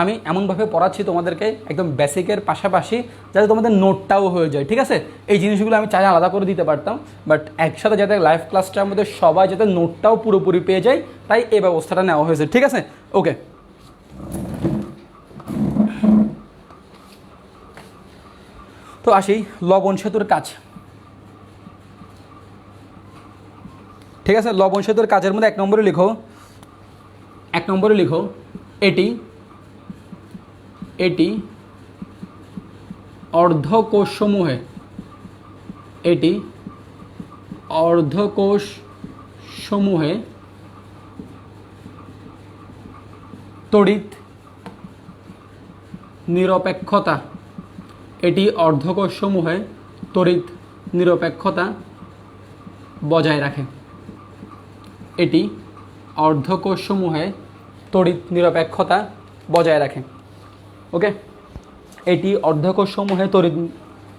[SPEAKER 1] আমি এমনভাবে পড়াচ্ছি তোমাদেরকে একদম বেসিকের পাশাপাশি, যাতে তোমাদের নোটটাও হয়ে যায়, ঠিক আছে। এই জিনিসগুলো আমি চাই আলাদা করে দিতে পারতাম, বাট একসাথে যাতে লাইভ ক্লাসটার মধ্যে সবাই যাতে নোটটাও পুরোপুরি পেয়ে যায়, তাই এই ব্যবস্থাটা নেওয়া হয়েছে, ঠিক আছে। ওকে, তো আসি লবণ সেতুর কাজ, ঠিক আছে। লবণ সেতুর কাজের মধ্যে এক নম্বরে লিখো এটি অর্ধকোষসমূহে তড়িৎ নিরপেক্ষতা বজায় রাখে। ওকে, এটি অর্ধকোষসমূহে তড়িৎ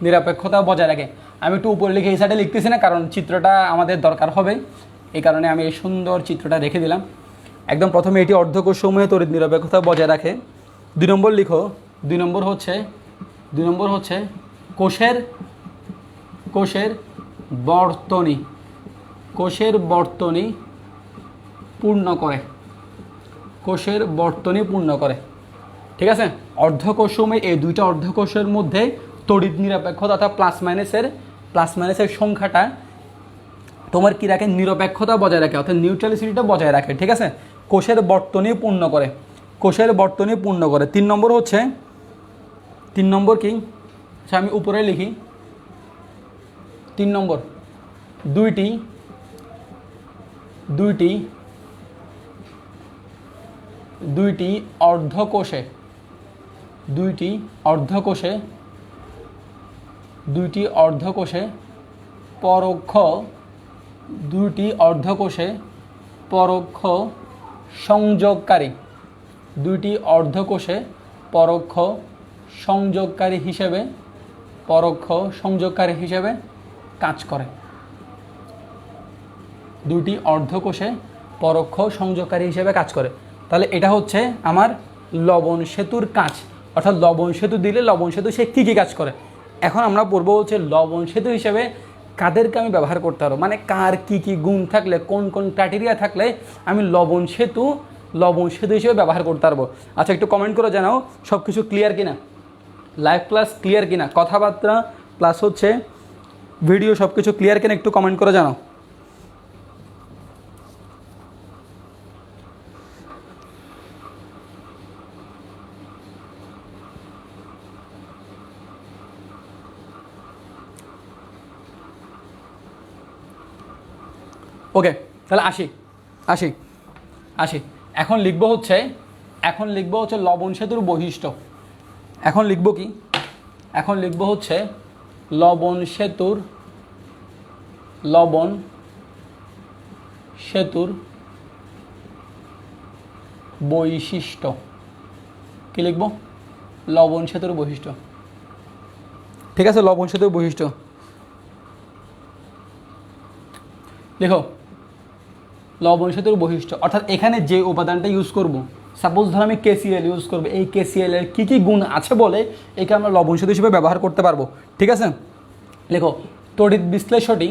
[SPEAKER 1] নিরপেক্ষতা বজায় রাখে। আমি একটু উপরে লিখে এই সাইডে লিখতেছি না, কারণ চিত্রটা আমাদের দরকার হবে, এই কারণে আমি এই সুন্দর চিত্রটা রেখে দিলাম। একদম প্রথমে এটি অর্ধকোষসমূহে তড়িৎ নিরপেক্ষতা বজায় রাখে। 2 নম্বর লিখো, 2 নম্বর হচ্ছে কোষের বর্তনী পূর্ণ করে, ঠিক আছে। অর্ধকোষসমূহে এই দুইটা অর্ধকোষের মধ্যে তড়িৎ নিরপেক্ষতা অর্থাৎ প্লাস মাইনাসের সংখ্যাটা তোমার কি রাখে? নিরপেক্ষতা বজায় রাখে, অর্থাৎ নিউট্রালিসিটিটা বজায় রাখে, ঠিক আছে। কোষের বর্তনী পূর্ণ করে। 3 নম্বর কি? আচ্ছা, আমি উপরে লিখি 3 নম্বর, দুইটি অর্ধকোষে দুইটি অর্ধকোষে পরোক্ষ সংযোগকারী পরোক্ষ সংযোগকারী হিসেবে কাজ করে। দুইটি অর্ধকোষে পরোক্ষ সংযোগকারী হিসেবে কাজ করে। তাহলে এটা হচ্ছে আমার লবণ সেতুর কাজ, অর্থাৎ লবণ সেতু দিলে লবণ সেতু সে কী কী কাজ করে। এখন আমরা পড়বো হচ্ছে লবণ সেতু হিসেবে কাদেরকে আমি ব্যবহার করতে পারবো, মানে কার কী কী গুণ থাকলে, কোন কোন ক্রাইটেরিয়া থাকলে আমি লবণ সেতু হিসেবে ব্যবহার করতে পারবো। আচ্ছা, একটু কমেন্ট করে জানাও সব কিছু ক্লিয়ার কিনা, লাইভ ক্লাস ক্লিয়ার কিনা, কথাবার্তা প্লাস হচ্ছে ভিডিও সব কিছু ক্লিয়ার কিনা, একটু কমেন্ট করে জানাও। ওকে, তাহলে আসি। এখন লিখবো হচ্ছে লবণ সেতুর বৈশিষ্ট্য। এখন লিখবো হচ্ছে লবণ সেতুর বৈশিষ্ট্য। কি লিখবো? লবণ সেতুর বৈশিষ্ট্য। ঠিক আছে, লবণ সেতুর বৈশিষ্ট্য লিখো। লবণ সেতুর বৈশিষ্ট্য অর্থাৎ এখানে যে উপাদানটা ইউজ করব, সাপোজ ধর আমি KCl ইউজ করবো, এই KCl এর কী কী গুণ আছে বলে একে আমরা লবণ সেতু হিসেবে ব্যবহার করতে পারবো। ঠিক আছে, লেখো তড়িৎ বিশ্লেষ্যটি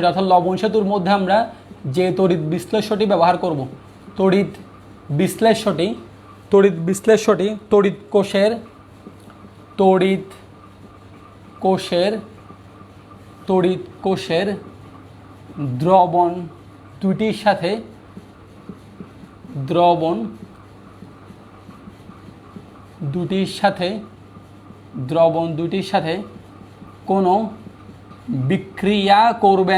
[SPEAKER 1] অর্থাৎ লবণ সেতুর মধ্যে আমরা যে তড়িৎ বিশ্লেষ্যটি ব্যবহার করব, তড়িৎ বিশ্লেষ্যটি তড়িৎ কোষের দ্রবণ দুটির সাথে কোনো বিক্রিয়া করবে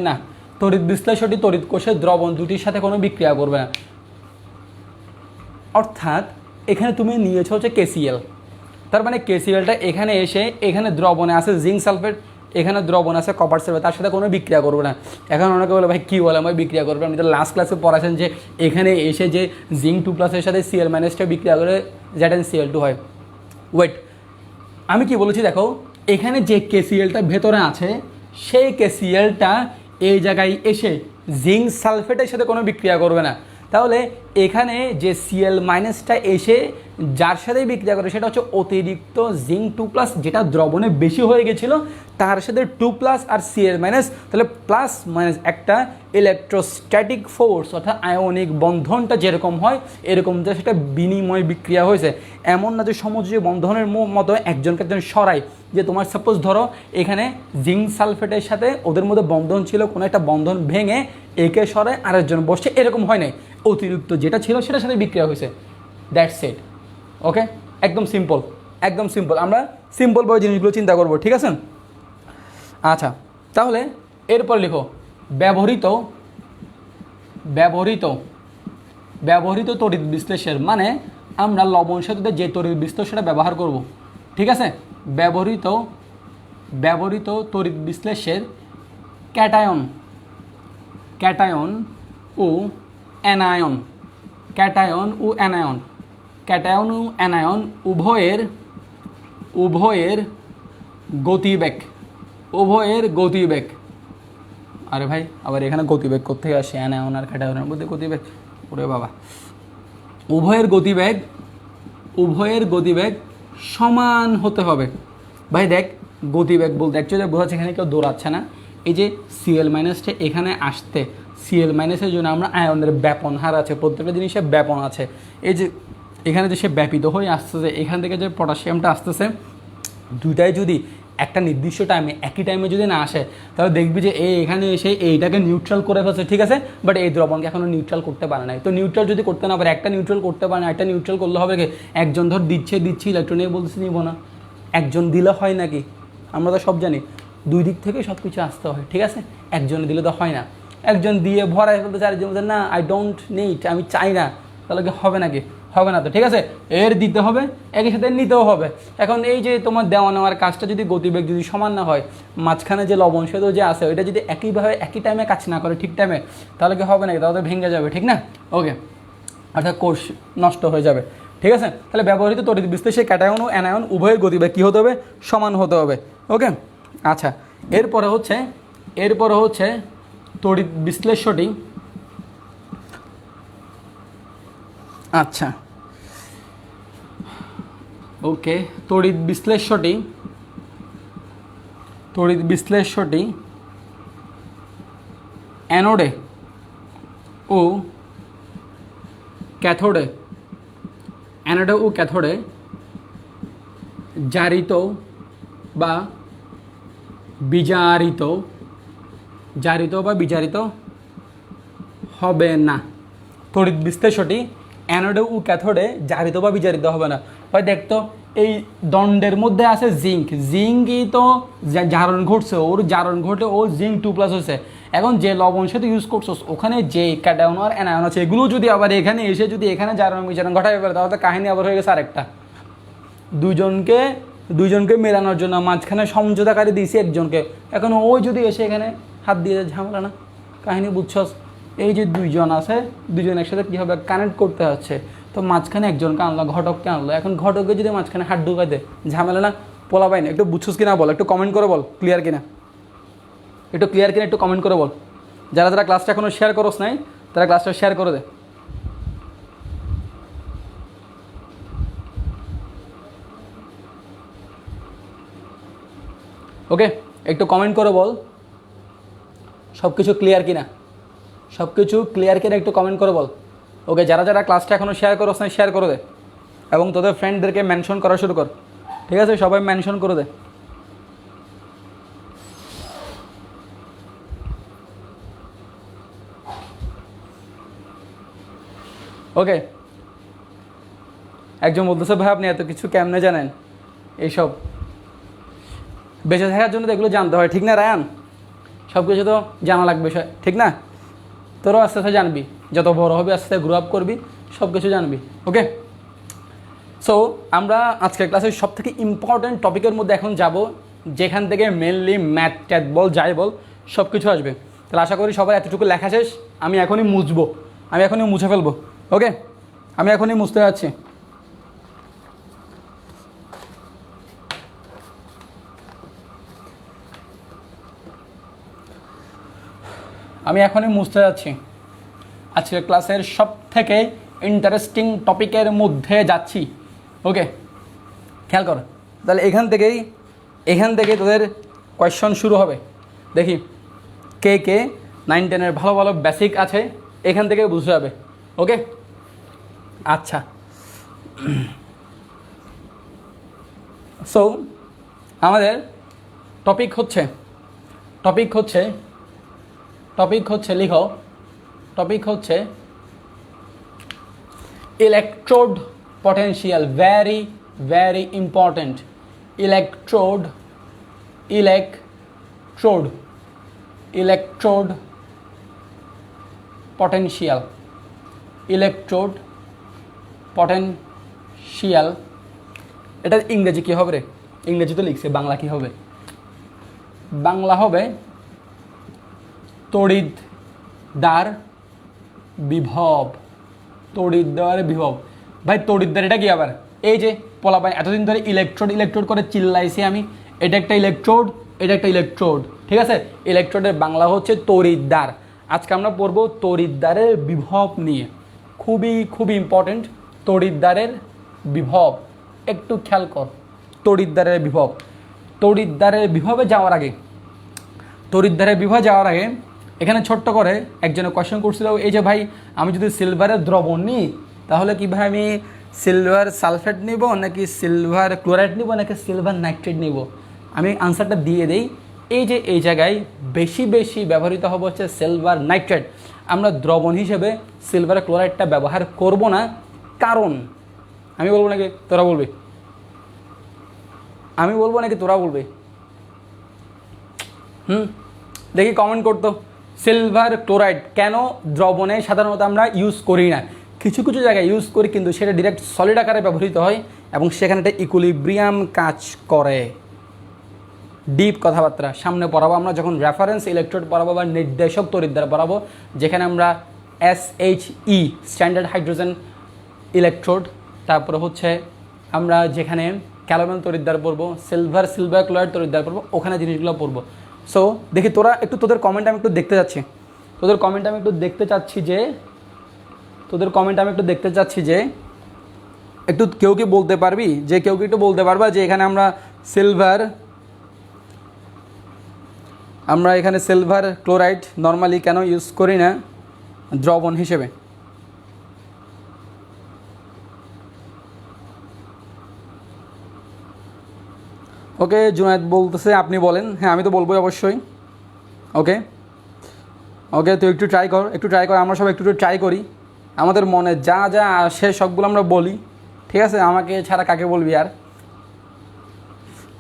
[SPEAKER 1] না। তড়িৎ বিশ্লেষ্যটি তড়িৎ কোষের দ্রবণ দুটির সাথে কোনো বিক্রিয়া করবে না। অর্থাৎ এখানে তুমি নিয়েছো হচ্ছে KCl, তার মানে KClটা এখানে এসে এখানে দ্রবণে আছে জিঙ্ক সালফেট, এখানে দ্রবণ আছে কপার সালফেট, তার সাথে কোনো বিক্রিয়া করবে না। এখন অনেকে বলে ভাই কী বলে আমি বিক্রিয়া করবে, আপনি তো লাস্ট ক্লাসে পড়াছেন যে এখানে এসে যে জিঙ্ক 2+ সাথে Cl- বিক্রিয়া করে ZnCl2 হয়। ওয়েট, আমি কি বলেছি দেখো, এখানে যে KClটা ভেতরে আছে সেই KClটা এই জায়গায় এসে জিঙ্ক সালফেটের সাথে কোনো বিক্রিয়া করবে না। তাহলে এখানে যে Cl- এসে যার সাথেই বিক্রিয়া করে সেটা হচ্ছে অতিরিক্ত জিঙ্ক 2+, যেটা দ্রবণে বেশি হয়ে গেছিলো, তার সাথে 2+ আর Cl-, তাহলে প্লাস মাইনাস একটা ইলেকট্রোস্ট্যাটিক ফোর্স অর্থাৎ আয়নিক বন্ধনটা যেরকম হয় এরকম যে সেটা বিনিময় বিক্রিয়া হয়েছে। এমন না যে সমযোজী বন্ধনের মতো একজনকে একজন সরাই, যে তোমার সাপোজ ধরো এখানে জিঙ্ক সালফেটের সাথে ওদের মধ্যে বন্ধন ছিল, কোনো একটা বন্ধন ভেঙে একে সরায় আরেকজন বসছে, এরকম হয় নাই, অতিরিক্ত যেটা ছিল সেটার সাথে বিক্রিয়া হয়েছে। That's it. ওকে, একদম সিম্পল। আমরা সিম্পলভাবে জিনিসগুলো চিন্তা করবো। ঠিক আছে, আচ্ছা তাহলে এরপর লিখো ব্যবহৃত তড়িৎ বিশ্লেষণ, মানে আমরা লবণ সেতুতে যে তড়িৎ বিশ্লেষণটা ব্যবহার করব। ঠিক আছে, ব্যবহৃত তড়িৎ বিশ্লেষের ক্যাটায়ন ও অ্যানায়ন উভয়ের গতিবেগ। আরে ভাই আবার এখানে গতিবেগ কোত্থেকে আসে? অ্যানায়ন আর ক্যাটায়নের মধ্যে গতিবেগ, ওরে বাবা। উভয়ের গতিবেগ সমান হতে হবে। ভাই দেখ, গতিবেগ বলতে অ্যাকচুয়ালি বোঝাচ্ছে এখানে কেউ দৌড়াচ্ছে না। এই যে Cl- এখানে আসতে, Cl- জন্য আমরা আয়নের ব্যাপন হার আছে, প্রত্যেকটা জিনিসের ব্যাপন আছে। এই যে এখানে যে সে ব্যাপিত হয়ে আসতেছে, এখান থেকে যে পটাশিয়ামটা আসতেছে, দুইটাই যদি একটা নির্দিষ্ট টাইমে একই টাইমে যদি না আসে তাহলে দেখবি যে এখানে এসে এইটাকে নিউট্রাল করে ফেলছে। ঠিক আছে, বাট এই দ্রবণকে এখনও নিউট্রাল করতে পারে নাই। তো নিউট্রাল যদি করতে না পারে, একটা নিউট্রাল করতে পারে না, একটা নিউট্রাল করলে হবে কি? একজন ধর দিচ্ছে ইলেকট্রন বলতেছে নিব না, একজন দিলে হয় নাকি? আমরা তো সব জানি দুই দিক থেকে সব কিছু আসতে হয়। ঠিক আছে, একজনে দিলে তো হয় না। একজন দিয়ে ভরাই ফেলতেছে, আরেকজন বলছে না আই ডোন্ট নিড, আমি চাই না, তাহলে কি হবে নাকি? হবে না তো, ঠিক আছে। এর দিতে হবে, একই সাথে নিতেও হবে। এখন এই যে তোমার দেওয়া নেওয়ার কাজটা যদি গতিবেগ যদি সমান না হয়, মাঝখানে যে লবণ সেতু যে আছে ওইটা যদি একইভাবে একই টাইমে কাজ না করে ঠিক টাইমে, তাহলে কি হবে নাকি? তাহলে ভেঙে যাবে, ঠিক না? ওকে, অর্থাৎ কোর্স নষ্ট হয়ে যাবে, ঠিক আছে। তাহলে ব্যবহৃত তড়িৎ বিশ্লেষে ক্যাটায়ন ও অ্যানায়ন উভয়ের গতিবেগ কী হতে হবে? সমান হতে হবে। ওকে, আচ্ছা। এরপরে হচ্ছে তড়িৎ বিশ্লেষ্যটি, আচ্ছা ওকে, তড়িৎ বিশ্লেষ্যটি অ্যানোডে ও ক্যাথোডে জারিত বা বিজারিত হবে না। তড়িৎ বিশ্লেষ্যটি অ্যানোডে ও ক্যাথোডে জারিত বা বিজারিত হবে না। ভাই দেখতো, এই দণ্ডের মধ্যে আছে জিঙ্কই তো জারণ ঘটছে, ওর জারণ ঘটে ও জিঙ্ক 2+ হয়েছে। এখন যে লবণ সেতু ইউজ করছো ওখানে যে ক্যাটায়ন আর অ্যানায়ন আছে এগুলো যদি আবার এখানে এসে যদি এখানে জারণ বিজারণ ঘটাতে পারে, তাহলে কাহিনী আবার হয়ে গেছে আরেকটা। দুইজনকে মেলানোর জন্য মাঝখানে সমঝোতাকারী দিয়েছি একজনকে, এখন ওই যদি এসে এখানে হাত দিয়ে ঝামেলা না? কাহিনী বুঝছস? এই যে দুইজন আছে, দুইজন একসাথে কী হবে? কানেক্ট করতে হচ্ছে, তো মাঝখানে একজনকে আনলো, ঘটককে আনলো। এখন ঘটককে যদি মাঝখানে হাত ঢুকাই দেয়, ঝামেলা না? পোলা পাই না? একটু বুঝছস কিনা বল, একটু কমেন্ট করে বল ক্লিয়ার কিনা, একটু কমেন্ট করে বল। যারা ক্লাসটা এখনো শেয়ার করোস নাই, তারা ক্লাসটা শেয়ার করে দে। ওকে, একটু কমেন্ট করে বল সব কিছু ক্লিয়ার কিনা, একটু কমেন্ট করে বল। ওকে, যারা ক্লাসটা এখনও শেয়ার করোস না, শেয়ার করে দে এবং তোদের ফ্রেন্ডদেরকে মেনশন করা শুরু কর, ঠিক আছে? সবাই মেনশন করে দে। ওকে, একজন বলতেছে ভাই আপনি এত কিছু কেমনে জানেন? এইসব বেঁচে থাকার জন্য তো এগুলো জানতে হয়, ঠিক না রায়ান? সব কিছু তো জানা লাগবে, ঠিক না? তোরাও আস্তে আস্তে জানবি, যত বড় হবে আস্তে আস্তে গ্রো আপ করবি, সব কিছু জানবি। ওকে, সো আমরা আজকের ক্লাসের সব থেকে ইম্পর্ট্যান্ট টপিকের মধ্যে এখন যাব, যেখান থেকে মেনলি ম্যাথ ট্যাথ বল যাই বল সব কিছু আসবে। তাহলে আশা করি সবার এতটুকু লেখা শেষ, আমি এখনই মুছে ফেলবো। ওকে, আমি এখনই মুছতে যাচ্ছি। আজকের ক্লাসের সব থেকে ইন্টারেস্টিং টপিকের মধ্যে যাচ্ছি। ওকে, খেয়াল কর। তাহলে এখান থেকে তোদের কোয়েশ্চন শুরু হবে। দেখি কে 9-10-এর ভালো ভালো বেসিক আছে, এখান থেকে বুঝতে হবে। ওকে, আচ্ছা। সো আমাদের টপিক হচ্ছে লিখো, টপিক হচ্ছে electrode potential. Very very important. Electrode potential, এটা ইংরেজি কী হবে রে? ইংরেজি তো লিখছে, বাংলা কী হবে? বাংলা হবে তড়িৎদ্বার বিভব। ভাই তড়িৎদ্বার এটা কি আবার? এই যে পোলাপাই এতদিন ধরে ইলেকট্রোড করে চিল্লাইছি আমি, এটা একটা ইলেকট্রোড, ঠিক আছে? ইলেকট্রোডের বাংলা হচ্ছে তড়িৎদ্বার। আজকে আমরা পড়বো তড়িৎদ্বারের বিভব নিয়ে, খুবই ইম্পর্টেন্ট। তড়িৎদ্বারের বিভব একটু খেয়াল কর। তড়িৎদ্বারের বিভবে যাওয়ার আগে এখানে ছোট্ট করে একজনে কোয়েশ্চেন করছিল, এই যে ভাই আমি যদি সিলভারের দ্রবণ নিই, তাহলে কি ভাই আমি সিলভার সালফেট নিব নাকি সিলভার ক্লোরাইড নিব নাকি সিলভার নাইট্রেট নিব? আমি আনসারটা দিয়ে দেই। এই যে এই জায়গায় বেশি ব্যবহৃত হবে হচ্ছে সিলভার নাইট্রেট। আমরা দ্রবণ হিসেবে সিলভার ক্লোরাইডটা ব্যবহার করব না, কারণ আমি বলবো নাকি তোরা বলবি? দেখি কমেন্ট করতো। সিলভার ক্লোরাইড কেন দ্রবণে সাধারণত আমরা ইউজ করি না? কিছু কিছু জায়গায় ইউজ করি, কিন্তু সেটা ডিরেক্ট সলিড আকারে ব্যবহৃত হয় এবং সেখানে একটা ইকুইলিব্রিয়াম কাজ করে। ডিপ কথাবার্তা সামনে পড়াবো আমরা যখন রেফারেন্স ইলেকট্রোড পড়াবো বা নির্দেশক তড়িৎদ্বার পড়াবো, যেখানে আমরা SHE স্ট্যান্ডার্ড হাইড্রোজেন ইলেকট্রোড, তারপরে হচ্ছে আমরা যেখানে ক্যালোমেল তড়িৎদ্বার পড়বো, সিলভার ক্লোরাইড তড়িৎদ্বার পড়বো, ওখানে জিনিসগুলো পড়বো। সো দেখি তোরা একটু তোদের কমেন্ট আমি একটু দেখতে চাচ্ছি, তোদের কমেন্ট আমি একটু দেখতে চাচ্ছি যে একটু কেউ কি বলতে পারবি, যে কেউ কি একটু বলতে পারবা যে এখানে আমরা এখানে সিলভার ক্লোরাইড নর্মালি কেন ইউজ করি না দ্রবণ হিসেবে? ওকে, জুনায়েদ বলতেছে আপনি বলেন। হ্যাঁ, আমি তো বলবোই অবশ্যই। ওকে, তুই একটু ট্রাই কর, আমরা সব একটু ট্রাই করি, আমাদের মনে যা যা আসে সবগুলো আমরা বলি, ঠিক আছে? আমাকে ছাড়া কাকে বলবি আর?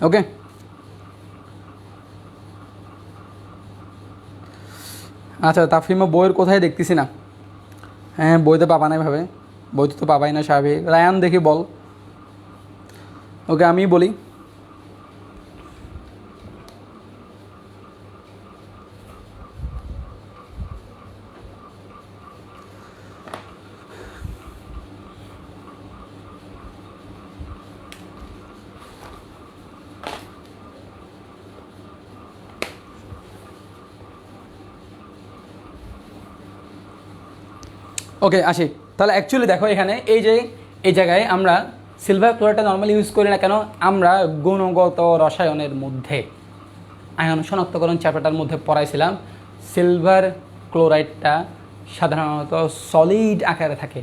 [SPEAKER 1] ওকে, আচ্ছা তাফহিমা বইয়ের কোথায় দেখতেছি না। হ্যাঁ, বইতে পাবা না ভাবে, বইতে তো পাবাই না স্বাভাবিক। রায়ান দেখি বল। ওকে, আমি বলি। ওকে, আসি তাহলে। অ্যাকচুয়ালি দেখো এখানে এই জায়গায় আমরা সিলভার ক্লোরাইডটা নর্মালি ইউজ করি না কেন? আমরা গুণগত রসায়নের মধ্যে আয়ন শনাক্তকরণ চ্যাপ্টারটার মধ্যে পড়াইছিলাম সিলভার ক্লোরাইডটা সাধারণত সলিড আকারে থাকে,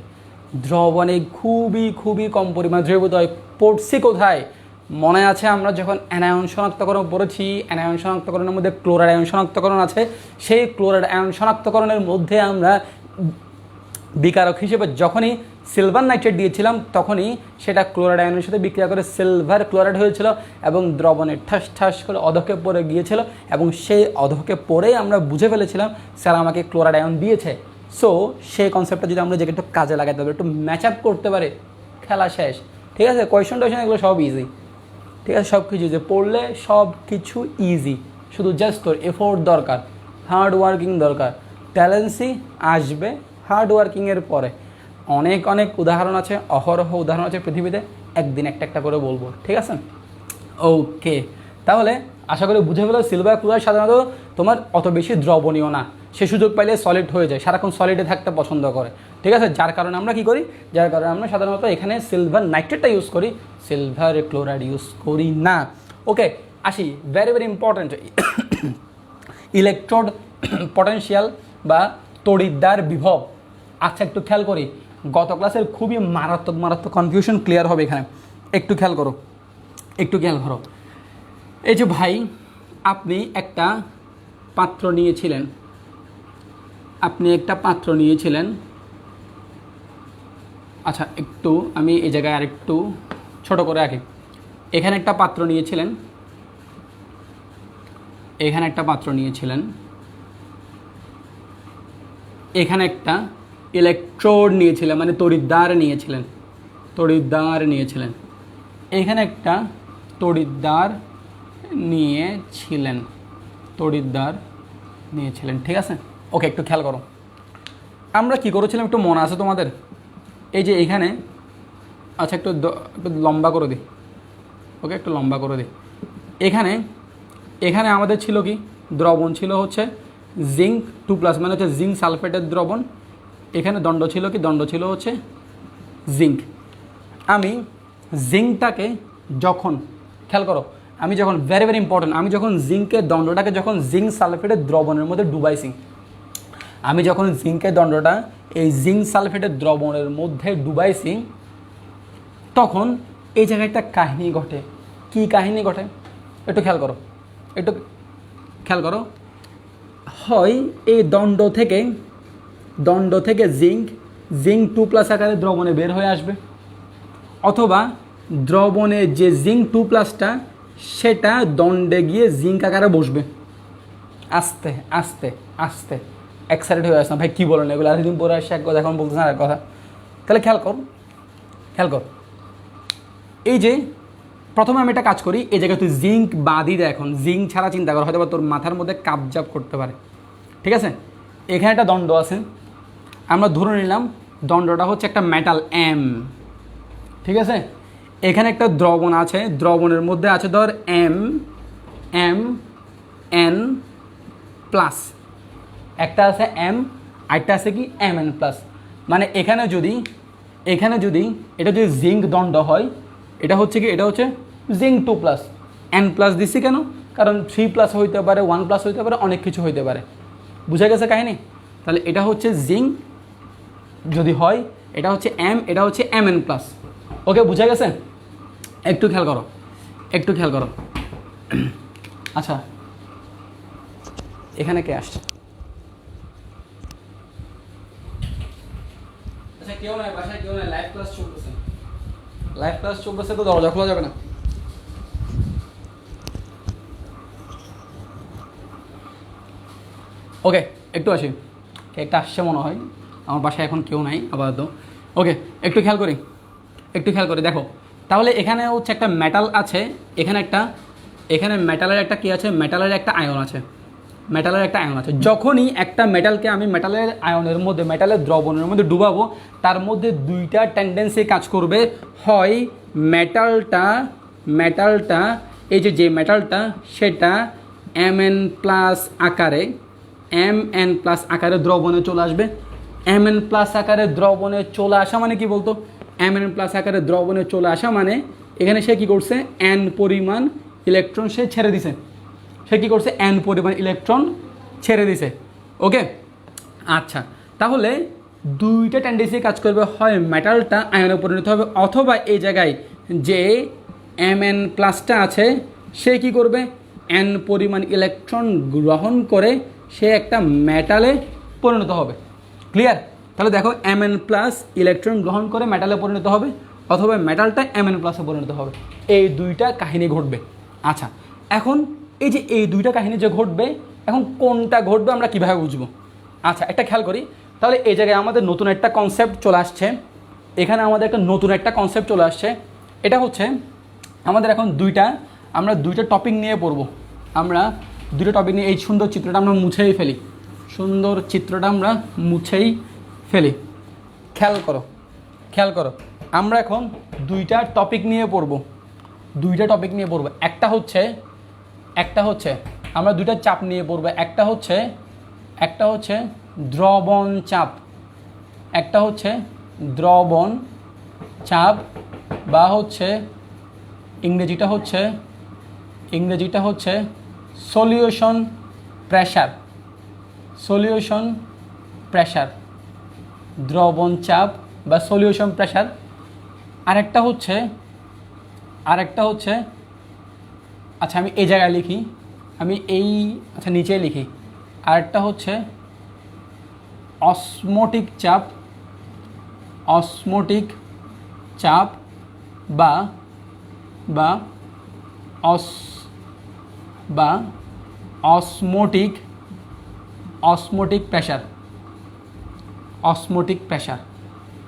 [SPEAKER 1] দ্রবণে খুবই খুবই কম পরিমাণ দ্রবীভূত হয়। পড়ছি কোথায় মনে আছে? আমরা যখন অ্যানায়ন শনাক্তকরণ পড়েছি, অ্যানায়ন শনাক্তকরণের মধ্যে ক্লোরাইড আয়ন শনাক্তকরণ আছে, সেই ক্লোরাইড আয়ন শনাক্তকরণের মধ্যে আমরা বিকারক হিসেবে যখনই সিলভার নাইট্রেট দিয়েছিলাম তখনই সেটা ক্লোরাইড আয়নের সাথে বিক্রিয়া করে সিলভার ক্লোরাইড হয়েছিল এবং দ্রবণে ঠাস ঠাস করে অধক্ষেপ পড়ে গিয়েছিল এবং সেই অধক্ষেপ পড়েই আমরা বুঝে ফেলেছিলাম স্যার আমাকে ক্লোরাইড আয়ন দিয়েছে। সো সেই কনসেপ্টটা যদি আমরা একটু কাজে লাগাতে পারি, একটু ম্যাচ আপ করতে পারে, খেলা শেষ। ঠিক আছে, কোয়েশন টোয়েশন এগুলো সব ইজি, ঠিক আছে, সব কিছু যে পড়লে সব কিছু ইজি, শুধু জাস্ট তোর এফোর্ট দরকার, হার্ড ওয়ার্কিং দরকার। ট্যালেন্সি আসবে হার্ড ওয়ার্কিংয়ের পরে। অনেক অনেক উদাহরণ আছে, অহরহ উদাহরণ আছে পৃথিবীতে, একদিন একটা একটা করে বলবো, ঠিক আছে? ওকে, তাহলে আশা করি বুঝে ফেলো সিলভার ক্লোরাইড সাধারণত তোমার অত বেশি দ্রবণীয় না, সে সুযোগ পাইলে সলিড হয়ে যায়, সারাক্ষণ সলিডে থাকতে পছন্দ করে, ঠিক আছে? যার কারণে আমরা কী করি, যার কারণে আমরা সাধারণত এখানে সিলভার নাইট্রেটটা ইউজ করি, সিলভার ক্লোরাইড ইউজ করি না। ওকে, আসি very very important electrode potential বা তড়িৎদ্বার বিভব। আচ্ছা, একটু খেয়াল করি, গত ক্লাসের খুবই মারাত্মক কনফিউশন ক্লিয়ার হবে এখানে। একটু খেয়াল করো। এই যে ভাই, আপনি একটা পাত্র নিয়েছিলেন, আচ্ছা একটু আমি এই জায়গায় আরেকটু ছোট করে রাখি। এখানে একটা পাত্র নিয়েছিলেন, এখানে একটা ইলেকট্রোড নিয়েছিলেন, মানে তড়িৎদ্বার নিয়েছিলেন, এখানে একটা তড়িৎদ্বার নিয়েছিলেন, ঠিক আছে? ওকে, একটু খেয়াল করো, আমরা কি করেছিলাম একটু মনে আছে তোমাদের? এই যে এখানে, আচ্ছা একটু লম্বা করে দিই, ওকে একটু লম্বা করে দিই। এখানে আমাদের ছিল কি দ্রবণ, ছিল হচ্ছে জিঙ্ক 2+, মানে হচ্ছে জিঙ্ক সালফেটের দ্রবণ। এখানে দণ্ড ছিল হচ্ছে জিঙ্ক। আমি জিঙ্কটাকে যখন, খেয়াল করো, আমি যখন ভেরি ভেরি ইম্পর্টেন্ট, আমি যখন জিঙ্কের দণ্ডটাকে যখন জিঙ্ক সালফেটের দ্রবণের মধ্যে ডুবাইছি, আমি যখন জিঙ্কের দণ্ডটা এই জিঙ্ক সালফেটের দ্রবণের মধ্যে ডুবাইছি, তখন এই জায়গায় একটা কাহিনী ঘটে। কি কাহিনী ঘটে একটু খেয়াল করো। হয় এই দণ্ড থেকে জিঙ্ক 2+ আকারে দ্রবণে বের হয়ে আসবে, অথবা দ্রবণে যে জিঙ্ক 2+টা সেটা দণ্ডে গিয়ে জিঙ্ক আকারে বসবে, আস্তে আস্তে আস্তে এক্সাইটেড হয়ে আসলাম ভাই, কী বলেন এগুলো, আর দিন পরে আসছে এক কথা, এখন বলতেছেন আর এক কথা। তাহলে খেয়াল কর, এই যে প্রথমে আমি একটা কাজ করি, এই জায়গায় তুই জিঙ্ক বাদই দেয়, এখন জিঙ্ক ছাড়া চিন্তা কর, হয়তো বা তোর মাথার মধ্যে কাবজাব করতে পারে, ঠিক আছে। এখানে একটা দণ্ড আছে, আমরা ধরে নিলাম দণ্ডটা হচ্ছে একটা মেটাল এম, ঠিক আছে। এখানে একটা দ্রবণ আছে, দ্রবণের মধ্যে আছে ধর এম এম এন প্লাস, একটা আছে এম, আরেকটা আছে কি এম এন প্লাস। মানে এখানে যদি এটা যদি জিঙ্ক দণ্ড হয়, এটা হচ্ছে কি, এটা হচ্ছে জিঙ্ক 2 প্লাস, এন প্লাস দিচ্ছি কেন, কারণ 3 প্লাস হইতে পারে, 1 প্লাস হইতে পারে, অনেক কিছু হইতে পারে, বুঝে গেছে কাহিনি। তাহলে এটা হচ্ছে জিঙ্ক যদি হয়, এটা হচ্ছে এম, এটা হচ্ছে এম এন প্লাস। ওকে, বুঝে গেছে। একটু খেয়াল করো। আচ্ছা, এখানে কে আসছে? আচ্ছা, কেউ নাই বাসায়, কেউ নাই, লাইভ ক্লাস চলতেছে, তো দরজা খোলা যাবে না। ওকে, একটু আসি, একটা আসছে মনে হয়, আমার বাসায় এখন কেউ নাই আপাতত। ওকে, একটু খেয়াল করি, দেখো। তাহলে এখানে হচ্ছে একটা মেটাল আছে, এখানে মেটালের একটা কি আছে, মেটালের একটা আয়ন আছে। যখনই একটা মেটালকে আমি মেটালের আয়নের মধ্যে, মেটালের দ্রবণের মধ্যে ডুবাবো, তার মধ্যে দুইটা টেন্ডেন্সি কাজ করবে। হয় মেটালটা এই যে মেটালটা সেটা এম এন প্লাস আকারে দ্রবণে চলে আসবে। এম এন প্লাস আকারে দ্রবণে চলে আসা মানে কি বলতো, এম এন প্লাস আকারে দ্রবণে চলে আসা মানে এখানে সে কী করছে, এন পরিমাণ ইলেকট্রন সে ছেড়ে দিছে, ওকে। আচ্ছা, তাহলে দুইটা টেন্ডেন্সি কাজ করবে, হয় মেটালটা আয়নে পরিণত হবে, অথবা এই জায়গায় যে এম এন প্লাসটা আছে সে কি করবে, এন পরিমাণ ইলেকট্রন গ্রহণ করে সে একটা মেটালে পরিণত হবে। ক্লিয়ার? তাহলে দেখো, এম এন প্লাস ইলেকট্রন গ্রহণ করে মেটালে পরিণত হবে, অথবা মেটালটা এম এন প্লাসে পরিণত হবে। এই দুইটা কাহিনী ঘটবে। আচ্ছা, এখন এই যে এই দুইটা কাহিনী যে ঘটবে, এখন কোনটা ঘটবে আমরা কীভাবে বুঝবো? আচ্ছা, একটা খেয়াল করি। তাহলে এই জায়গায় আমাদের নতুন একটা কনসেপ্ট চলে আসছে, এটা হচ্ছে আমাদের এখন আমরা দুইটা টপিক নিয়ে পড়বো। এই সুন্দর চিত্রটা আমরা মুছেই ফেলি। খেয়াল করো, আমরা এখন দুইটা টপিক নিয়ে পড়বো। একটা হচ্ছে আমরা দুইটা চাপ নিয়ে পড়বো। একটা হচ্ছে দ্রবণ চাপ, বা হচ্ছে ইংরেজিটা হচ্ছে সলিউশন প্রেশার, দ্রবণ চাপ বা সলিউশন প্রেশার। আরেকটা হচ্ছে আচ্ছা, আমি এই জায়গায় লিখি, নিচে লিখি। আরেকটা হচ্ছে অসমোটিক চাপ বা অসমোটিক প্রেশার।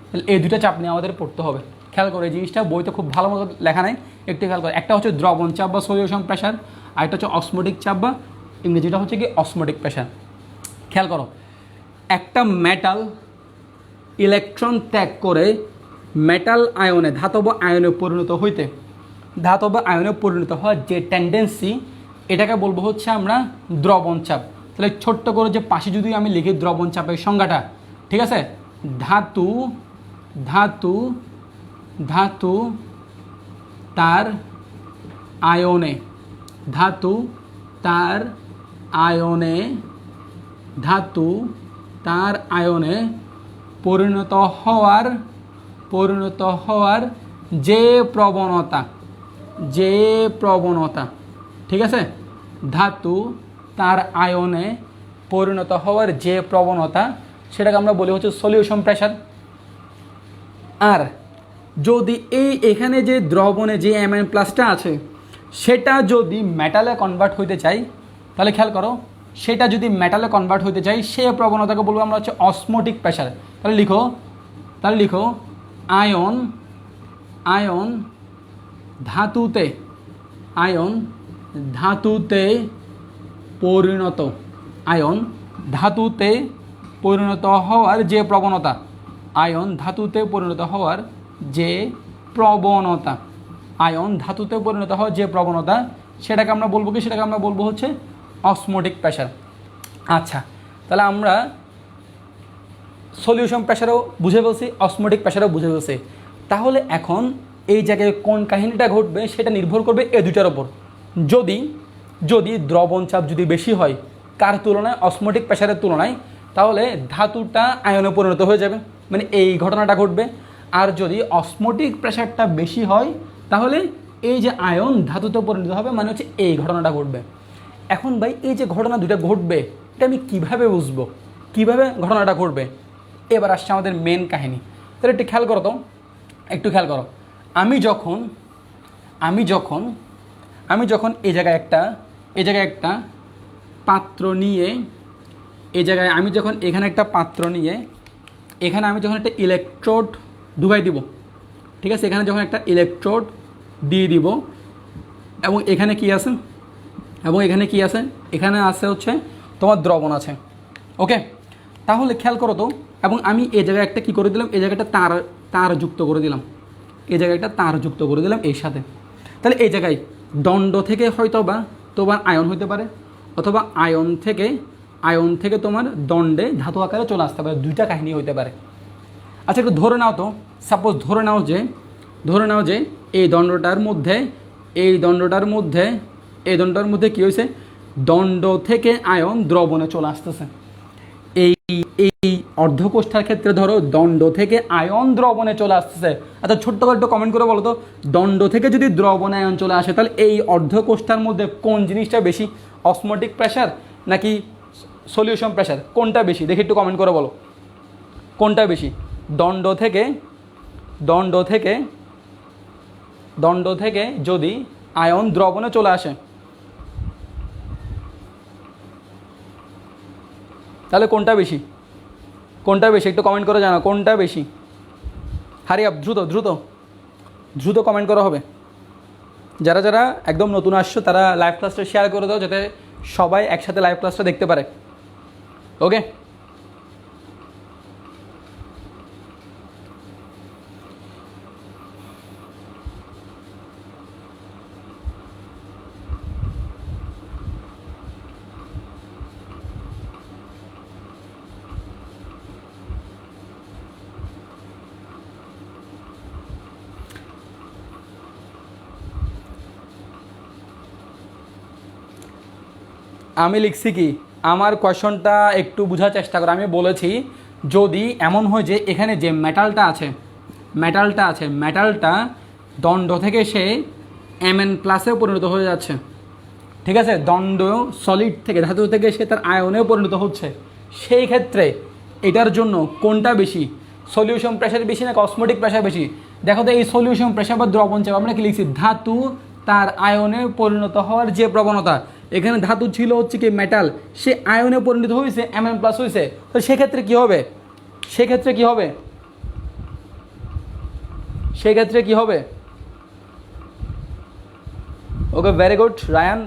[SPEAKER 1] তাহলে এই দুটো চাপ নিয়ে আমাদের পড়তে হবে। খেয়াল করে, এই জিনিসটা বইতে খুব ভালো মতো লেখা নেই, একটু খেয়াল করে। একটা হচ্ছে দ্রবণ চাপ বা সলিউশন প্রেশার, আরেকটা হচ্ছে অসমোটিক চাপ বা ইংরেজিটা হচ্ছে কি অসমোটিক প্রেশার। খেয়াল করো, একটা মেটাল ইলেকট্রন ত্যাগ করে মেটাল আয়নে, ধাতব আয়নে পরিণত হওয়ার যে টেন্ডেন্সি, এটাকে বলবো হচ্ছে আমরা দ্রবণ চাপ। তাহলে ছোট্ট করে যে পাশে যদি আমি লিখি দ্রবণ চাপের সংজ্ঞাটা, ঠিক আছে। ধাতু তার আয়নে পরিণত হওয়ার যে প্রবণতা, ঠিক আছে। ধাতু তার আয়নে পরিণত হওয়ার যে প্রবণতা, সেটাকে আমরা বলি হচ্ছে সলিউশন প্রেশার। আর যদি এখানে যে দ্রবণে যে এম এন প্লাসটা আছে, সেটা যদি মেটালে কনভার্ট হইতে চাই, তাহলে খেয়াল করো, সেটা যদি মেটালে কনভার্ট হতে চাই সে প্রবণতাকে বলবো আমরা হচ্ছে অসমোটিক প্রেশার। তাহলে লিখো আয়ন আয়ন ধাতুতে আয়ন ধাতুতে পরিণত আয়ন ধাতুতে পরিণত হওয়ার যে প্রবণতা আয়ন ধাতুতে পরিণত হওয়ার যে প্রবণতা আয়ন ধাতুতে পরিণত হওয়ার যে প্রবণতা সেটাকে আমরা বলবো কি, সেটাকে আমরা বলবো হচ্ছে অসমোটিক প্রেশার। আচ্ছা, তাহলে আমরা সলিউশন প্রেশারও বুঝে ফেলছি, অসমোটিক প্রেশারও বুঝে ফেলছি। তাহলে এখন এই জায়গায় কোন কাহিনীটা ঘটবে সেটা নির্ভর করবে এই দুইটার ওপর। যদি দ্রবণ চাপ যদি বেশি হয় কার তুলনায়, অসমোটিক প্রেশারের তুলনায়, তাহলে ধাতুটা আয়নে পরিণত হয়ে যাবে, মানে এই ঘটনাটা ঘটবে। আর যদি অসমোটিক প্রেশারটা বেশি হয় তাহলে এই যে আয়ন ধাতুতে পরিণত হবে, মানে হচ্ছে এই ঘটনাটা ঘটবে। এখন ভাই এই যে ঘটনা দুটো ঘটবে এটা আমি কিভাবে বুঝবো, কিভাবে ঘটনাটা ঘটবে? এবার আসছে আমাদের মেন কাহিনী। তাহলে একটু খেয়াল করো, আমি যখন এই জায়গায় একটা পাত্র নিয়ে, আমি যখন এখানে একটা পাত্র নিয়ে এখানে আমি যখন একটা ইলেকট্রোড ঢুকাই দিব, ঠিক আছে, এখানে যখন একটা ইলেকট্রোড দিয়ে দিব এবং এখানে কি আছে, এখানে আছে হচ্ছে তোমার দ্রবণ আছে। ওকে, তাহলে খেয়াল করো তো, এবং আমি এই জায়গায় একটা কী করে দিলাম, এই জায়গাটা তার যুক্ত করে দিলাম, এর সাথে। তাহলে এই জায়গায় দণ্ড থেকে হয়তো বা তোমার আয়ন হতে পারে, অথবা আয়ন থেকে তোমার দণ্ডে ধাতু আকারে চলে আসতে পারে, দুইটা কাহিনী হতে পারে। আচ্ছা, একটু ধরে নাও তো, সাপোজ ধরে নাও যে এই দণ্ডটার মধ্যে কী হয়েছে, দণ্ড থেকে আয়ন দ্রবণে চলে আসতেছে। এই অর্ধকোষ্ঠার ক্ষেত্রে ধরো দণ্ড থেকে আয়ন দ্রবণে চলে আসতেছে। আচ্ছা, ছোট্ট করে একটু কমেন্ট করে বলো তো, দণ্ড থেকে যদি দ্রবণে আয়ন চলে আসে তাহলে এই অর্ধকোষ্ঠার মধ্যে কোন জিনিসটা বেশি, অসমোটিক প্রেশার নাকি সলিউশন প্রেশার, কোনটা বেশি? দেখি একটু কমেন্ট করে বলো কোনটা বেশি। দণ্ড থেকে যদি আয়ন দ্রবণে চলে আসে তাহলে কোনটা বেশি একটু কমেন্ট করে জানাও কোনটা বেশি। হারি আপ, দ্রুত কমেন্ট করা হবে। যারা একদম নতুন আসছো তারা লাইভ ক্লাসটা শেয়ার করে দাও যাতে সবাই একসাথে লাইভ ক্লাসটা দেখতে পারে। ওকে, আমি লিখছি কি, আমার কোয়েশনটা একটু বোঝার চেষ্টা করো। আমি বলেছি যদি এমন হয় যে এখানে যে মেটালটা আছে মেটালটা দণ্ড থেকে সে Mn প্লাসেও পরিণত হয়ে যাচ্ছে, ঠিক আছে, দণ্ড সলিড থেকে ধাতু থেকে সে তার আয়নেও পরিণত হচ্ছে, সেই ক্ষেত্রে এটার জন্য কোনটা বেশি, সলিউশন প্রেশার বেশি না অসমোটিক প্রেশার বেশি? দেখো তো, এই সলিউশন প্রেশার বা দ্রবণ চাপ আমরা কি লিখছি, ধাতু তার আয়নে পরিণত হওয়ার যে প্রবণতা। এখানে ধাতু ছিল হচ্ছে কি মেটাল, সে আয়নে পরিণত হয়েছে, Mn প্লাস হয়েছে, তো সেক্ষেত্রে কি হবে, ওকে, ভেরি গুড রায়ান।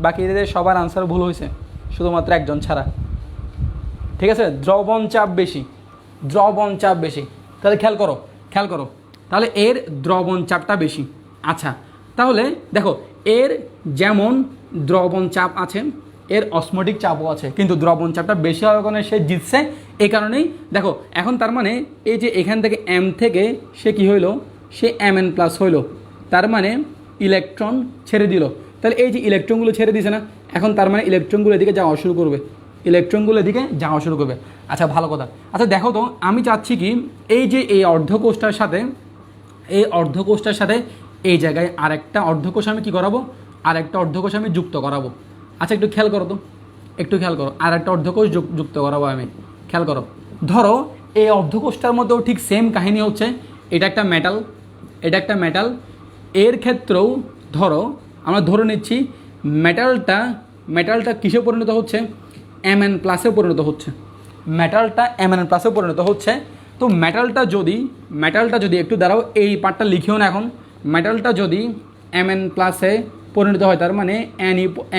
[SPEAKER 1] বাকিদের সবার আনসার ভুল হয়েছে, শুধুমাত্র একজন ছাড়া, ঠিক আছে। দ্রবণ চাপ বেশি, তাহলে খেয়াল করো, তাহলে এর দ্রবণ চাপটা বেশি। আচ্ছা, তাহলে দেখো, এর যেমন দ্রবণ চাপ আছে এর অসমোটিক চাপও আছে, কিন্তু দ্রবণ চাপটা বেশি হওয়ার কারণে সে জিতছে। এই কারণেই দেখো, এখন তার মানে এই যে এখান থেকে M থেকে সে কি হইলো, সে Mn প্লাস হইলো, তার মানে ইলেকট্রন ছেড়ে দিল। তাহলে এই যে ইলেকট্রনগুলো ছেড়ে দিছে না, এখন তার মানে ইলেকট্রনগুলো এদিকে যাওয়া শুরু করবে। আচ্ছা, ভালো কথা। আচ্ছা দেখো তো, আমি চাচ্ছি কি এই যে এই অর্ধকোষটার সাথে এই জায়গায় আরেকটা অর্ধকোষ আমি কি করাবো, আরেকটা অর্ধকোষ আমি যুক্ত করাবো। আচ্ছা, একটু খেয়াল করো, আরেকটা অর্ধকোষ যুক্ত করাবো আমি। খেয়াল করো, ধরো এই অর্ধকোষটার মধ্যেও ঠিক সেম কাহিনী হচ্ছে, এটা একটা মেটাল, এর ক্ষেত্রেও ধরো আমরা ধরে নিচ্ছি মেটালটা কিসে পরিণত হচ্ছে? Mn প্লাসে পরিণত হচ্ছে। মেটালটা Mn প্লাসে পরিণত হচ্ছে। তো মেটালটা যদি একটু দাঁড়াও, এই পার্টটা লিখিও না এখন। মেটালটা যদি Mn প্লাসে পরিণত হয়, তার মানে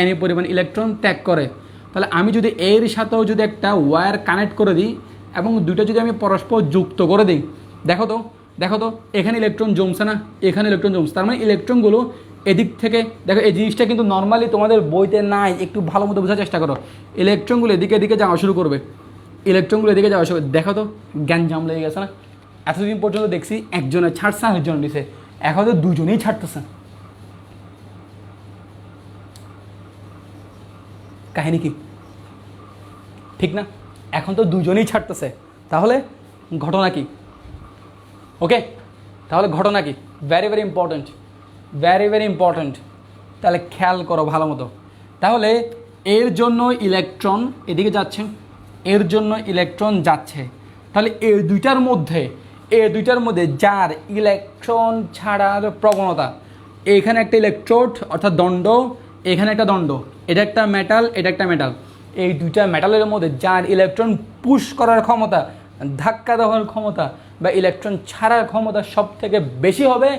[SPEAKER 1] এনি পরিমাণ ইলেকট্রন ত্যাগ করে, তাহলে আমি যদি এর সাথেও যদি একটা ওয়্যার কানেক্ট করে দিই এবং দুটো যদি আমি পরস্পর যুক্ত করে দিই, দেখো তো এখানে ইলেকট্রন জমছে না, এখানে ইলেকট্রন জমছে, তার মানে ইলেকট্রনগুলো এদিক থেকে, দেখো এই জিনিসটা কিন্তু নর্মালি তোমাদের বইতে নাই, একটু ভালো মতো বোঝার চেষ্টা করো। ইলেকট্রনগুলো এদিকে যাওয়া শুরু করবে, দেখো তো গ্যাঞ্জাম লেগে গেছে না? এতদিন পর্যন্ত দেখছি একজনের ছাড়ছে আরেকজন নিছে, এখন তো দুজনেই ছাড়তেছে। কাহিনী কি? ঠিক না? এখন তো দুজনেই ছাড়তেছে, তাহলে ঘটনা কি? ওকে, তাহলে ঘটনা কি? Very very important. তাহলে খেয়াল করো ভালো মতো। তাহলে এর জন্য ইলেকট্রন এদিকে যাচ্ছে, এর জন্য ইলেকট্রন যাচ্ছে, তাহলে এই দুইটার মধ্যে যার ইলেকট্রন ছাড়ার প্রবণতা, এখানে একটা ইলেকট্রোড অর্থাৎ দণ্ড, এখানে একটা দণ্ড, এটা একটা মেটাল, এটা একটা মেটাল, এই দুইটা মেটালের মধ্যে যার ইলেকট্রন পুশ করার ক্ষমতা, ধাক্কা দেওয়ার ক্ষমতা বা ইলেকট্রন ছাড়ার ক্ষমতা সব থেকে বেশি হবে,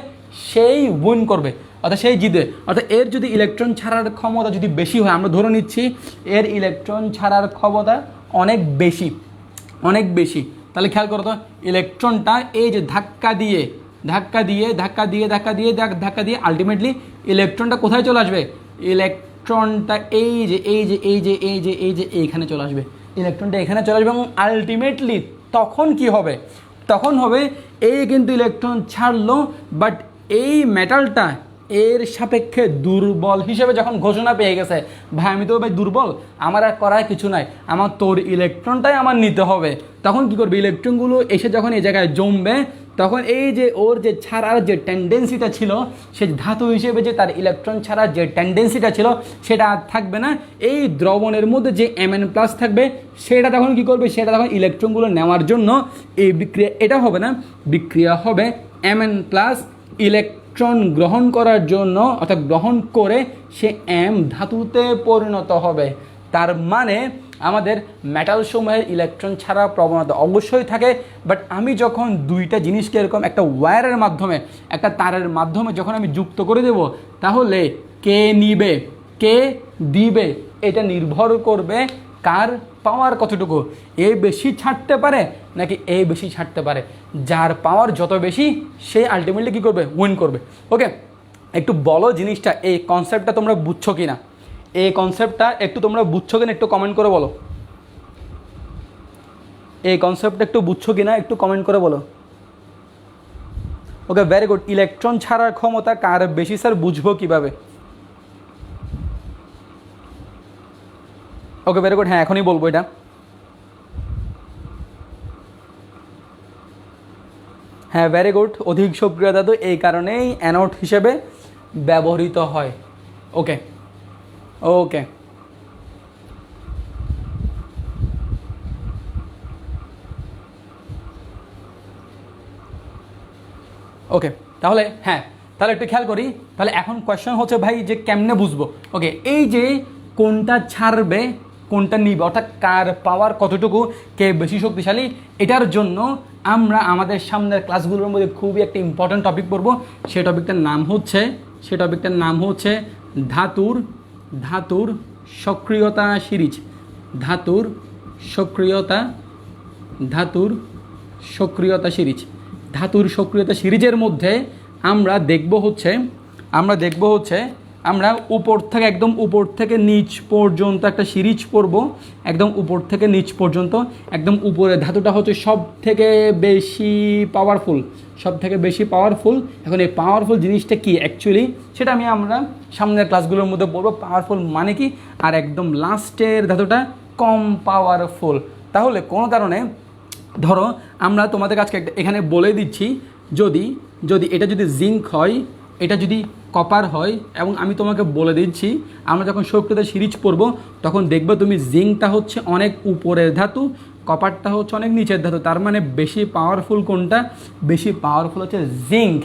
[SPEAKER 1] সেই উইন করবে, অর্থাৎ সেই জিতবে। অর্থাৎ এর যদি ইলেকট্রন ছাড়ার ক্ষমতা যদি বেশি হয়, আমরা ধরে নিচ্ছি এর ইলেকট্রন ছাড়ার ক্ষমতা অনেক বেশি, তাহলে খেয়াল করো তো, ইলেকট্রনটা এই যে ধাক্কা দিয়ে আলটিমেটলি ইলেকট্রনটা কোথায় চলে আসবে? ইলেকট্রনটা এই যে এইখানে চলে আসবে, ইলেকট্রনটা এখানে চলে আসবে এবং আলটিমেটলি তখন কি হবে? তখন হবে এই কিন্তু ইলেকট্রন ছাড়লো, বাট এই মেটালটা এর সাপেক্ষে দুর্বল হিসেবে যখন ঘোষণা পেয়ে গেছে, ভাই আমি তো ভাই দুর্বল, আমার আর করার কিছু নাই, আমার তোর ইলেকট্রনটাই আমার নিতে হবে, তখন কি করবে? ইলেকট্রনগুলো এসে যখন এই জায়গায় জমবে, তখন এই যে ওর যে ছাড়ার যে টেন্ডেন্সিটা ছিল, সে ধাতু হিসেবে যে তার ইলেকট্রন ছাড়ার যে টেন্ডেন্সিটা ছিল, সেটা আর থাকবে না। এই দ্রবণের মধ্যে যে Mn প্লাস থাকবে, সেটা তখন কি করবে? সেটা তখন ইলেকট্রনগুলো নেওয়ার জন্য এই বিক্রিয়া, এটা হবে না, বিক্রিয়া হবে Mn প্লাস ইলেকট্রন গ্রহণ করার জন্য, অর্থাৎ গ্রহণ করে সে M ধাতুতে পরিণত হবে। তার মানে আমাদের মেটাল সমূহের ইলেকট্রন ছাড়া প্রবণতা অবশ্যই থাকে, বাট আমি যখন দুইটা জিনিসকে এরকম একটা ওয়্যারের মাধ্যমে, একটা তারের মাধ্যমে যখন আমি যুক্ত করে দেব, তাহলে কে নিবে কে দিবে এটা নির্ভর করবে কার পাওয়ার কতটুকু, এ বেশি ছাড়তে পারে নাকি এ বেশি ছাড়তে পারে। যার পাওয়ার যত বেশি, সে আলটিমেটলি কী করবে? উইন করবে। ওকে, একটু বলো জিনিসটা, এই কনসেপ্টটা তোমরা বুঝছো কি না? এই কনসেপ্টটা একটু তোমরা বুঝছো কিনা একটু কমেন্ট করে বলো। এই কনসেপ্টটা একটু বুঝছো কিনা একটু কমেন্ট করে বলো। ওকে, ভেরি গুড। ইলেকট্রন ছাড়ার ক্ষমতা কার বেশি স্যার, বুঝবো কিভাবে? ওকে, ভেরি গুড, হ্যাঁ এখনই বলবো এটা। হ্যাঁ, ভেরি গুড, অধিক সক্রিয় ধাতু এই কারণেই অ্যানোড হিসেবে ব্যবহৃত হয়। ওকে ওকে ওকে তাহলে হ্যাঁ, তাহলে একটু খেয়াল করি। তাহলে এখন কোয়েশ্চেন হচ্ছে ভাই যে কেমনে বুঝবো? ওকে, এই যে কোনটা ছাড়বে কোনটা নিবে, অর্থাৎ কার পাওয়ার কতটুকু, কে বেশি শক্তিশালী, এটার জন্য আমরা আমাদের সামনের ক্লাসগুলোর মধ্যে খুবই একটা ইম্পর্ট্যান্ট টপিক পড়বো। সেই টপিকটার নাম হচ্ছে ধাতুর সক্রিয়তা সিরিজ। ধাতুর সক্রিয়তা সিরিজের মধ্যে আমরা দেখব হচ্ছে আমরা উপর থেকে নিচ পর্যন্ত একটা সিরিজ পড়ব। একদম উপর থেকে নিচ পর্যন্ত, একদম উপরে ধাতুটা হচ্ছে সব থেকে বেশি পাওয়ারফুল। এখন এই পাওয়ারফুল জিনিসটা কি অ্যাকচুয়ালি, সেটা আমরা সামনের ক্লাসগুলোর মধ্যে পড়বো, পাওয়ারফুল মানে কি, আর একদম লাস্টের ধাতুটা কম পাওয়ারফুল। তাহলে কোনো কারণে ধরো আমরা তোমাদের কাছে এখানে বলে দিচ্ছি, যদি এটা যদি জিঙ্ক হয়, এটা যদি কপার হয়, এবং আমি তোমাকে বলে দিচ্ছি আমরা যখন সক্রিয়তা সিরিজ পড়বো তখন দেখবে তুমি জিঙ্কটা হচ্ছে অনেক উপরের ধাতু, কপারটা হচ্ছে অনেক নিচের ধাতু। তার মানে বেশি পাওয়ারফুল কোনটা? বেশি পাওয়ারফুল হচ্ছে জিঙ্ক।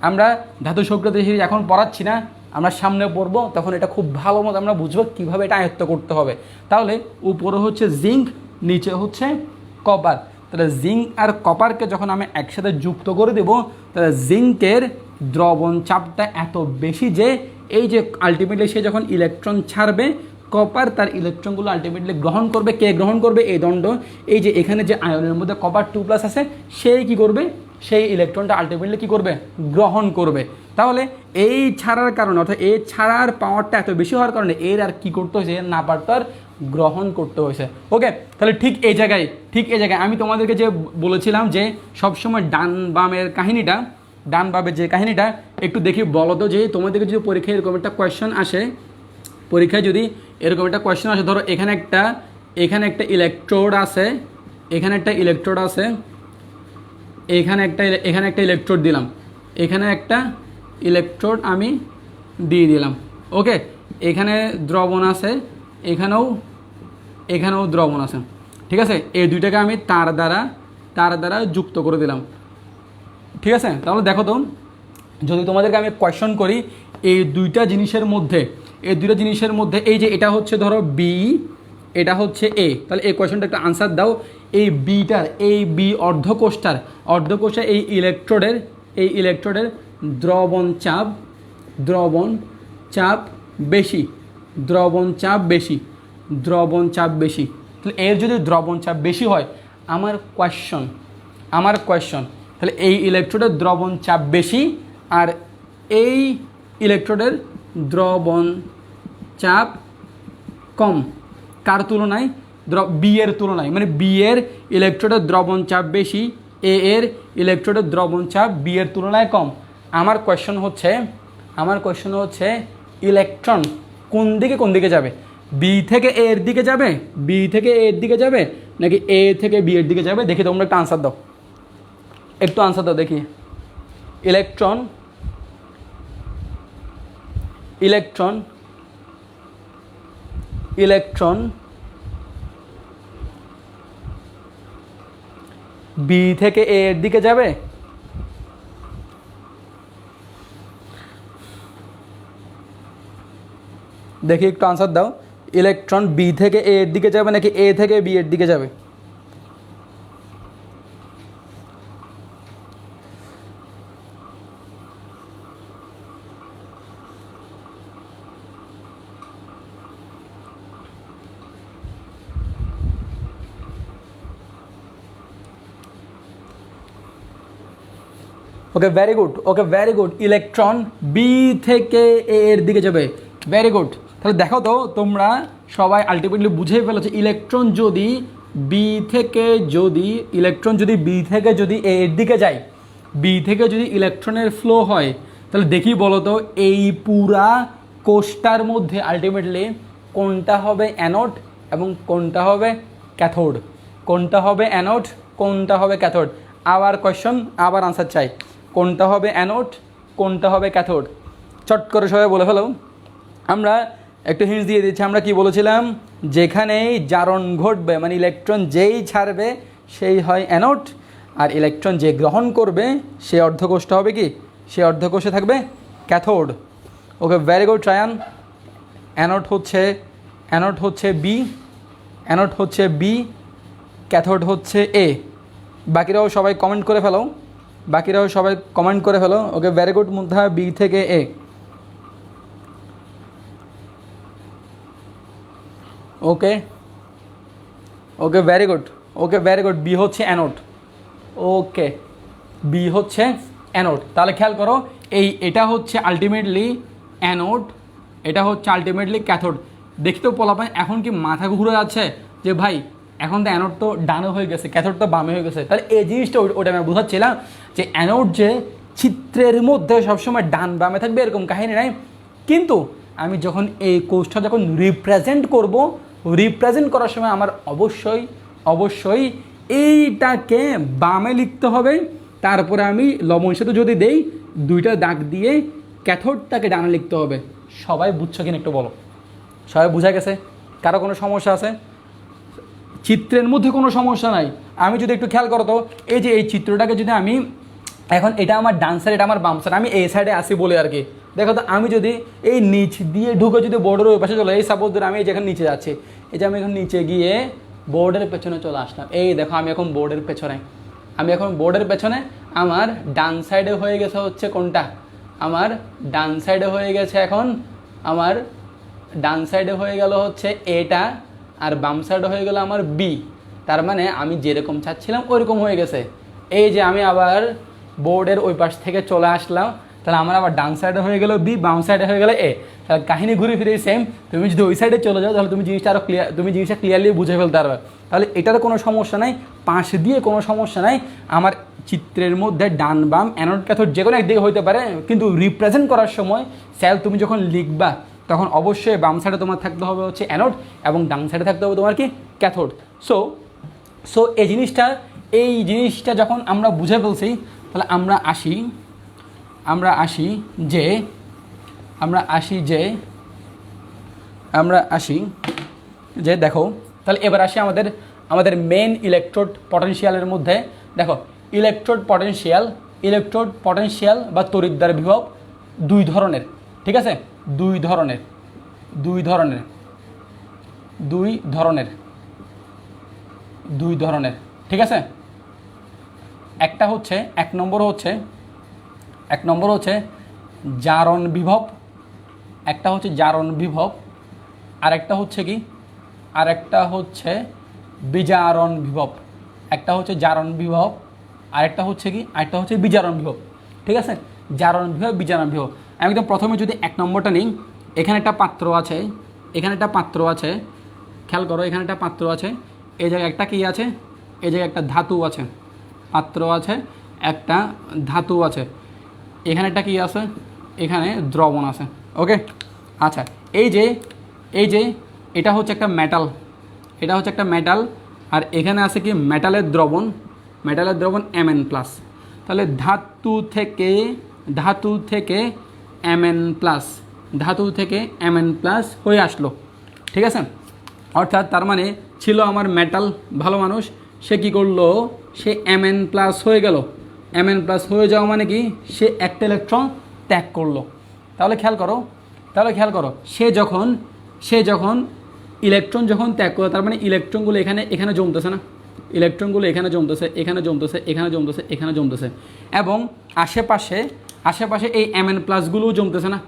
[SPEAKER 1] আমরা ধাতু সক্রিয়তা সিরিজ এখন পড়াচ্ছি না, আমরা সামনে পড়বো তখন এটা খুব ভালো মতো আমরা বুঝবো কীভাবে এটা আয়ত্ত করতে হবে। তাহলে উপরে হচ্ছে জিঙ্ক, নিচে হচ্ছে কপার। তাহলে জিঙ্ক আর কপারকে যখন আমি একসাথে যুক্ত করে দেব, তাহলে জিঙ্কের দ্রবণ চাপটা এত বেশি যে এই যে আলটিমেটলি সে যখন ইলেকট্রন ছাড়বে, কপার তার ইলেকট্রনগুলো আলটিমেটলি গ্রহণ করবে। কে গ্রহণ করবে? এই দণ্ড। এই যে এখানে যে আয়নের মধ্যে কপার 2+ আছে, সেই কি করবে? সেই ইলেকট্রনটা আলটিমেটলি কী করবে? গ্রহণ করবে। তাহলে এই ছাড়ার কারণে, অর্থাৎ এই ছাড়ার পাওয়ারটা এত বেশি হওয়ার কারণে এর আর কি করতে হয়েছে? এর না পারতো আর গ্রহণ করতে হয়েছে। ওকে, তাহলে ঠিক এই জায়গায় আমি তোমাদেরকে যে বলেছিলাম যে সবসময় ডান বামের কাহিনীটা, ডান বামের যে কাহিনীটা একটু দেখি বলো তো, যে তোমাদেরকে যদি পরীক্ষায় এরকম একটা কোয়েশ্চেন আসে, পরীক্ষায় যদি এরকম একটা কোয়েশ্চেন আসে, ধরো এখানে একটা ইলেকট্রোড আছে, এখানে একটা ইলেকট্রোড আছে, এখানে একটা ইলেকট্রোড দিলাম, এখানে একটা ইলেকট্রোড আমি দিয়ে দিলাম। ওকে, এখানে দ্রবণ আছে, এখানেও দ্রবণ আছে, ঠিক আছে। এই দুইটাকে আমি তার দ্বারা যুক্ত করে দিলাম, ঠিক আছে। তাহলে দেখো তো, যদি তোমাদেরকে আমি কোয়েশ্চন করি এই দুইটা জিনিসের মধ্যে, এই যে এটা হচ্ছে ধরো বি, এটা হচ্ছে এ, তাহলে এই কোয়েশ্চনটা একটা আনসার দাও। এই বিটার, এই বি অর্ধকোষটার এই ইলেকট্রোডের দ্রবণ চাপ বেশি। তাহলে এর যদি দ্রবণ চাপ বেশি হয়, আমার কোয়েশ্চন তাহলে এই ইলেকট্রোডের দ্রবণ চাপ বেশি আর এই ইলেকট্রোডের দ্রবণ চাপ কম। কার তুলনায়? বি এর তুলনায়, মানে বি এর ইলেকট্রোডের দ্রবণ চাপ বেশি, এ এর ইলেকট্রোডের দ্রবণ চাপ বি এর তুলনায় কম। আমার কোয়েশ্চন হচ্ছে ইলেকট্রন কোন দিকে যাবে? বি থেকে এ এর দিকে যাবে, নাকি এ থেকে বি এর দিকে যাবে? দেখি তোমরা একটা আনসার দাও, দেখি। ইলেকট্রন বি থেকে এ এর দিকে যাবে, দেখি একটু আনসার দাও। ইলেকট্রন বি থেকে এ এর দিকে যাবে নাকি এ থেকে বি এর দিকে যাবে? ওকে, ভেরি গুড। ইলেকট্রন বি থেকে এ এর দিকে যাবে, ভেরি গুড। তাহলে দেখো তো, তোমরা সবাই আলটিমেটলি বুঝেই ফেলেছো, ইলেকট্রন যদি বি থেকে যদি এ এর দিকে যায়, বি থেকে যদি ইলেকট্রনের ফ্লো হয়, তাহলে দেখি বলো তো, এই পুরা কোষটার মধ্যে আলটিমেটলি কোনটা হবে অ্যানোড এবং কোনটা হবে ক্যাথোড? আবার কোয়েশ্চন, আবার আনসার চাই। কোনটা হবে অ্যানোড, কোনটা হবে ক্যাথোড? চট করে সবাই বলে ফেলো। আমরা একটু হিন্টস দিয়ে দিচ্ছি। আমরা কি বলেছিলাম? যেখানেই জারণ ঘটবে, মানে ইলেকট্রন যেই ছাড়বে সেই হয় অ্যানোড, আর ইলেকট্রন যে গ্রহণ করবে সেই অর্ধকোষটা হবে কি? সেই অর্ধকোষে থাকবে ক্যাথোড। ওকে, ভেরি গুড ট্রায়ান। অ্যানোড হচ্ছে বি, ক্যাথোড হচ্ছে এ। বাকিরাও সবাই কমেন্ট করে ফেলো। ওকে, ভেরি গুড মুগ্ধা, বি থেকে এ। ওকে, ভেরি গুড। বি হচ্ছে অ্যানোড। তাহলে খেয়াল করো, এটা হচ্ছে আলটিমেটলি অ্যানোড, এটা হচ্ছে আলটিমেটলি ক্যাথোড। দেখি তো পোলাপান এখন কি মাথা ঘুরে যাচ্ছে যে ভাই এখন তো অ্যানোড তো ডানে হয়ে গেছে, ক্যাথোড তো বামে হয়ে গেছে। তাহলে এই জিনিসটা ওটা আমি বোঝাচ্ছিলাম যে অ্যানোড যে চিত্রের মধ্যে সবসময় ডান বামে থাকবে এরকম কাহিনী নাই, কিন্তু আমি যখন এই কোষটা রিপ্রেজেন্ট করার সময় আমার অবশ্যই এইটাকে বামে লিখতে হবে। তারপরে আমি লবণ সেতু যদি দেই, দুইটা দাগ দিয়ে ক্যাথোডটাকে ডানে লিখতে হবে। সবাই বুঝছো কিনা একটু বলো? সবাই বুঝা গেছে? কারো কোনো সমস্যা আছে? চিত্রের মধ্যে কোনো সমস্যা নাই। আমি যদি একটু খেয়াল করো তো, এই যে এই চিত্রটাকে যদি আমি এখন, এটা আমার ডান সাইড, এটা আমার বাম সাইড, আমি এই সাইডে আসি বলে আর কি, দেখো তো আমি যদি এই নিচ দিয়ে ঢুকে যদি বোর্ডের ওই পাশে চলে, এই সাপোজ ধরে আমি যেখানে নিচে যাচ্ছি, এই যে আমি এখন নিচে গিয়ে বোর্ডের পেছনে চলে আসলাম, এই দেখো আমি এখন বোর্ডের পেছনে, আমার ডান সাইডে হয়ে গেছে হচ্ছে কোনটা, আমার ডান সাইডে হয়ে গেছে এখন, আমার ডান সাইডে হয়ে গেল হচ্ছে এটা, আর বাম সাইডে হয়ে গেল আমার বি। তার মানে আমি যেরকম চাচ্ছিলাম ওইরকম হয়ে গেছে। এই যে আমি আবার বোর্ডের ওই পাশ থেকে চলে আসলাম, তাহলে আমার আবার ডান সাইডে হয়ে গেল বি, বাম সাইডে হয়ে গেল এ। তাহলে কাহিনী ঘুরে ফিরে সেম। তুমি যদি ওই সাইডে চলে যাও তাহলে তুমি জিনিসটা আরও ক্লিয়ারলি বুঝে ফেলতে পারবে। তাহলে এটার কোনো সমস্যা নাই, পাশ দিয়ে কোনো সমস্যা নাই। আমার চিত্রের মধ্যে ডান বাম অ্যানোড ক্যাথোড যে কোনো একদিকে হইতে পারে, কিন্তু রিপ্রেজেন্ট করার সময় স্যাল তুমি যখন লিখবা তখন অবশ্যই বাম সাইডে তোমার থাকতে হবে হচ্ছে অ্যানোড এবং ডান সাইডে থাকতে হবে তোমার কি ক্যাথোড। সো এই জিনিসটা যখন আমরা বুঝে ফেলছি, তাহলে আমরা আসি যে দেখো, তাহলে এবার আসি আমাদের মেন ইলেকট্রোড পটেনশিয়ালের মধ্যে। দেখো ইলেকট্রোড পটেনশিয়াল বা তড়িৎদ্বার বিভব দুই ধরনের, ঠিক আছে, দুই ধরনের, ঠিক আছে। একটা হচ্ছে এক নম্বর হচ্ছে জারণ বিভব, আরেকটা হচ্ছে কি, আরেকটা হচ্ছে বিজারণ বিভব। একটা হচ্ছে জারণ বিভব, আরেকটা হচ্ছে কি, আরেকটা হচ্ছে বিজারণ বিভব, ঠিক আছে। জারণ বিভব, বিজারণ বিভব। আমি একদম প্রথমে যদি এক নম্বরটা নিই, এখানে একটা পাত্র আছে, খেয়াল করো, এখানে একটা পাত্র আছে, এই জায়গায় একটা কি আছে, এই জায়গায় একটা ধাতু আছে, পাত্র আছে, একটা ধাতু আছে, এখানে একটা কি আছে, এখানে দ্রবণ আছে, ওকে। আচ্ছা, এই যে এটা হচ্ছে একটা মেটাল, আর এখানে আছে কি মেটালের দ্রবণ Mn+। তাহলে ধাতু থেকে Mn+ হয়ে আসলো, ঠিক আছে। অর্থাৎ তার মানে ছিল আমার মেটাল ভালো মানুষ, সে কি করলো, সে Mn+ হয়ে গেল। Mn+ হয়ে যাওয়া মানে কি, সে একটা ইলেকট্রন ত্যাগ করলো। তাহলে খেয়াল করো সে যখন ইলেকট্রন যখন ত্যাগ করলো, তার মানে ইলেকট্রনগুলো এখানে জমতেছে না, ইলেকট্রনগুলো এখানে জমতেছে, এবং আশেপাশে এই Mn+গুলোও জমতেছে না,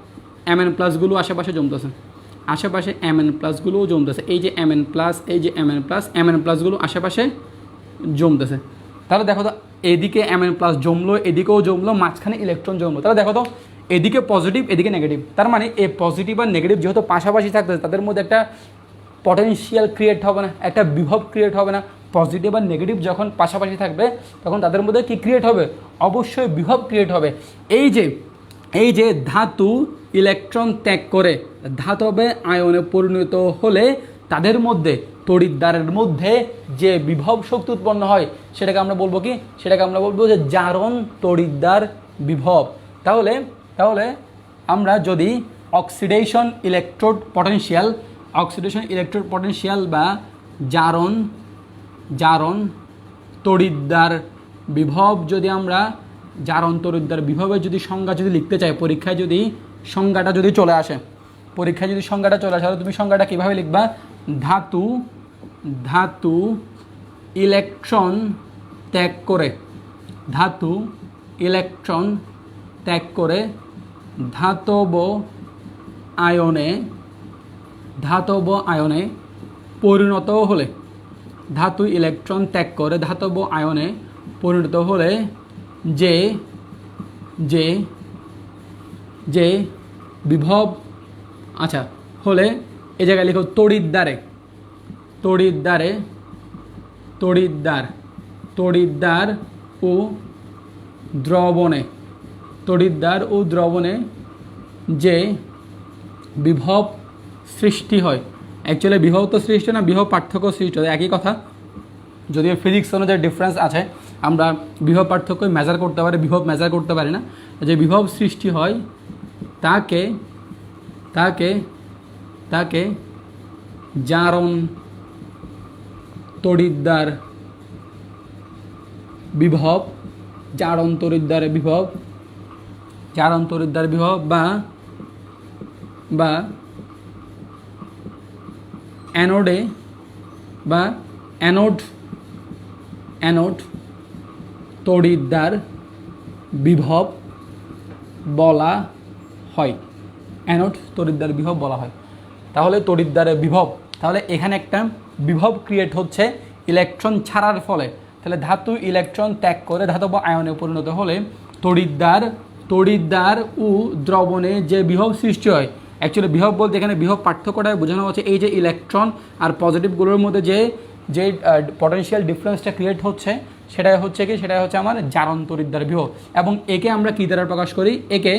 [SPEAKER 1] Mn+গুলো আশেপাশে জমতেছে, Mn+গুলোও জমতেছে। এই যে Mn+গুলো আশেপাশে জমতেছে। তাহলে দেখো তো, এদিকে Mn+ জমলো, এদিকেও জমলো, মাঝখানে ইলেকট্রন জমলো। তাহলে দেখো তো, এদিকে পজিটিভ, এদিকে নেগেটিভ। তার মানে এই পজিটিভ আর নেগেটিভ যেহেতু পাশাপাশি থাকতেছে, তাদের মধ্যে একটা পটেনশিয়াল ক্রিয়েট হবে না, একটা বিভব ক্রিয়েট হবে না। পজিটিভ আর নেগেটিভ যখন পাশাপাশি থাকবে তখন তাদের মধ্যে কি ক্রিয়েট হবে, অবশ্যই বিভব ক্রিয়েট হবে। এই যে ধাতু ইলেকট্রন ত্যাগ করে ধাতবে আয়নে পরিণত হলে তাদের মধ্যে তড়িৎদ্বারের মধ্যে যে বিভব শক্তি উৎপন্ন হয় সেটাকে আমরা বলবো কি, যে জারণ তড়িৎদ্বার বিভব। তাহলে আমরা যদি অক্সিডেশন ইলেকট্রোড পটেনশিয়াল বা জারণ তড়িৎদ্বার বিভব, যদি আমরা জারণ তড়িৎদ্বার বিভবের যদি সংজ্ঞা যদি লিখতে চাই, পরীক্ষায় যদি সংজ্ঞাটা চলে আসে, তাহলে তুমি সংজ্ঞাটা কীভাবে লিখবা, ধাতু ইলেকট্রন ত্যাগ করে ধাতব আয়নে পরিণত হলে, ধাতু ইলেকট্রন ত্যাগ করে ধাতব আয়নে পরিণত হলে যে বিভব, আচ্ছা, হলে এই জায়গায় লিখো তড়িৎদ্বার ও দ্রবণে যে বিভব সৃষ্টি হয়। অ্যাকচুয়ালি বিভব তো সৃষ্টি না, বিভব পার্থক্য সৃষ্টি হয়, একই কথা। যদিও ফিজিক্স অনুযায়ী ডিফারেন্স আছে, আমরা বিভব পার্থক্য মেজার করতে পারি, বিভব মেজার করতে পারি না। যে বিভব সৃষ্টি হয় তাকে জারণ তড়িৎদ্বার বিভব বা বা অ্যানোডে বা অ্যানোড তড়িৎদ্বার বিভব বলা হয়। অ্যানোড তড়িৎদ্বার বিভব বলা হয়। তাহলে তড়িৎদ্বারের বিভব, তাহলে এখানে একটা বিভব ক্রিয়েট হচ্ছে ইলেকট্রন ছাড়ার ফলে। তাহলে ধাতু ইলেকট্রন ত্যাগ করে ধাতব আয়নে পরিণত হলে তড়িৎদ্বার ও দ্রবণে যে বিভব সৃষ্টি হয়। অ্যাকচুয়ালি বিভব বলতে এখানে বিভব পার্থক্যটায় বোঝানো হচ্ছে এই যে ইলেকট্রন আর পজিটিভগুলোর মধ্যে যে পটেনশিয়াল ডিফারেন্সটা ক্রিয়েট হচ্ছে সেটাই হচ্ছে আমার জারণ তড়িৎদ্বার বিভব। এবং একে আমরা কী দ্বারা প্রকাশ করি? একে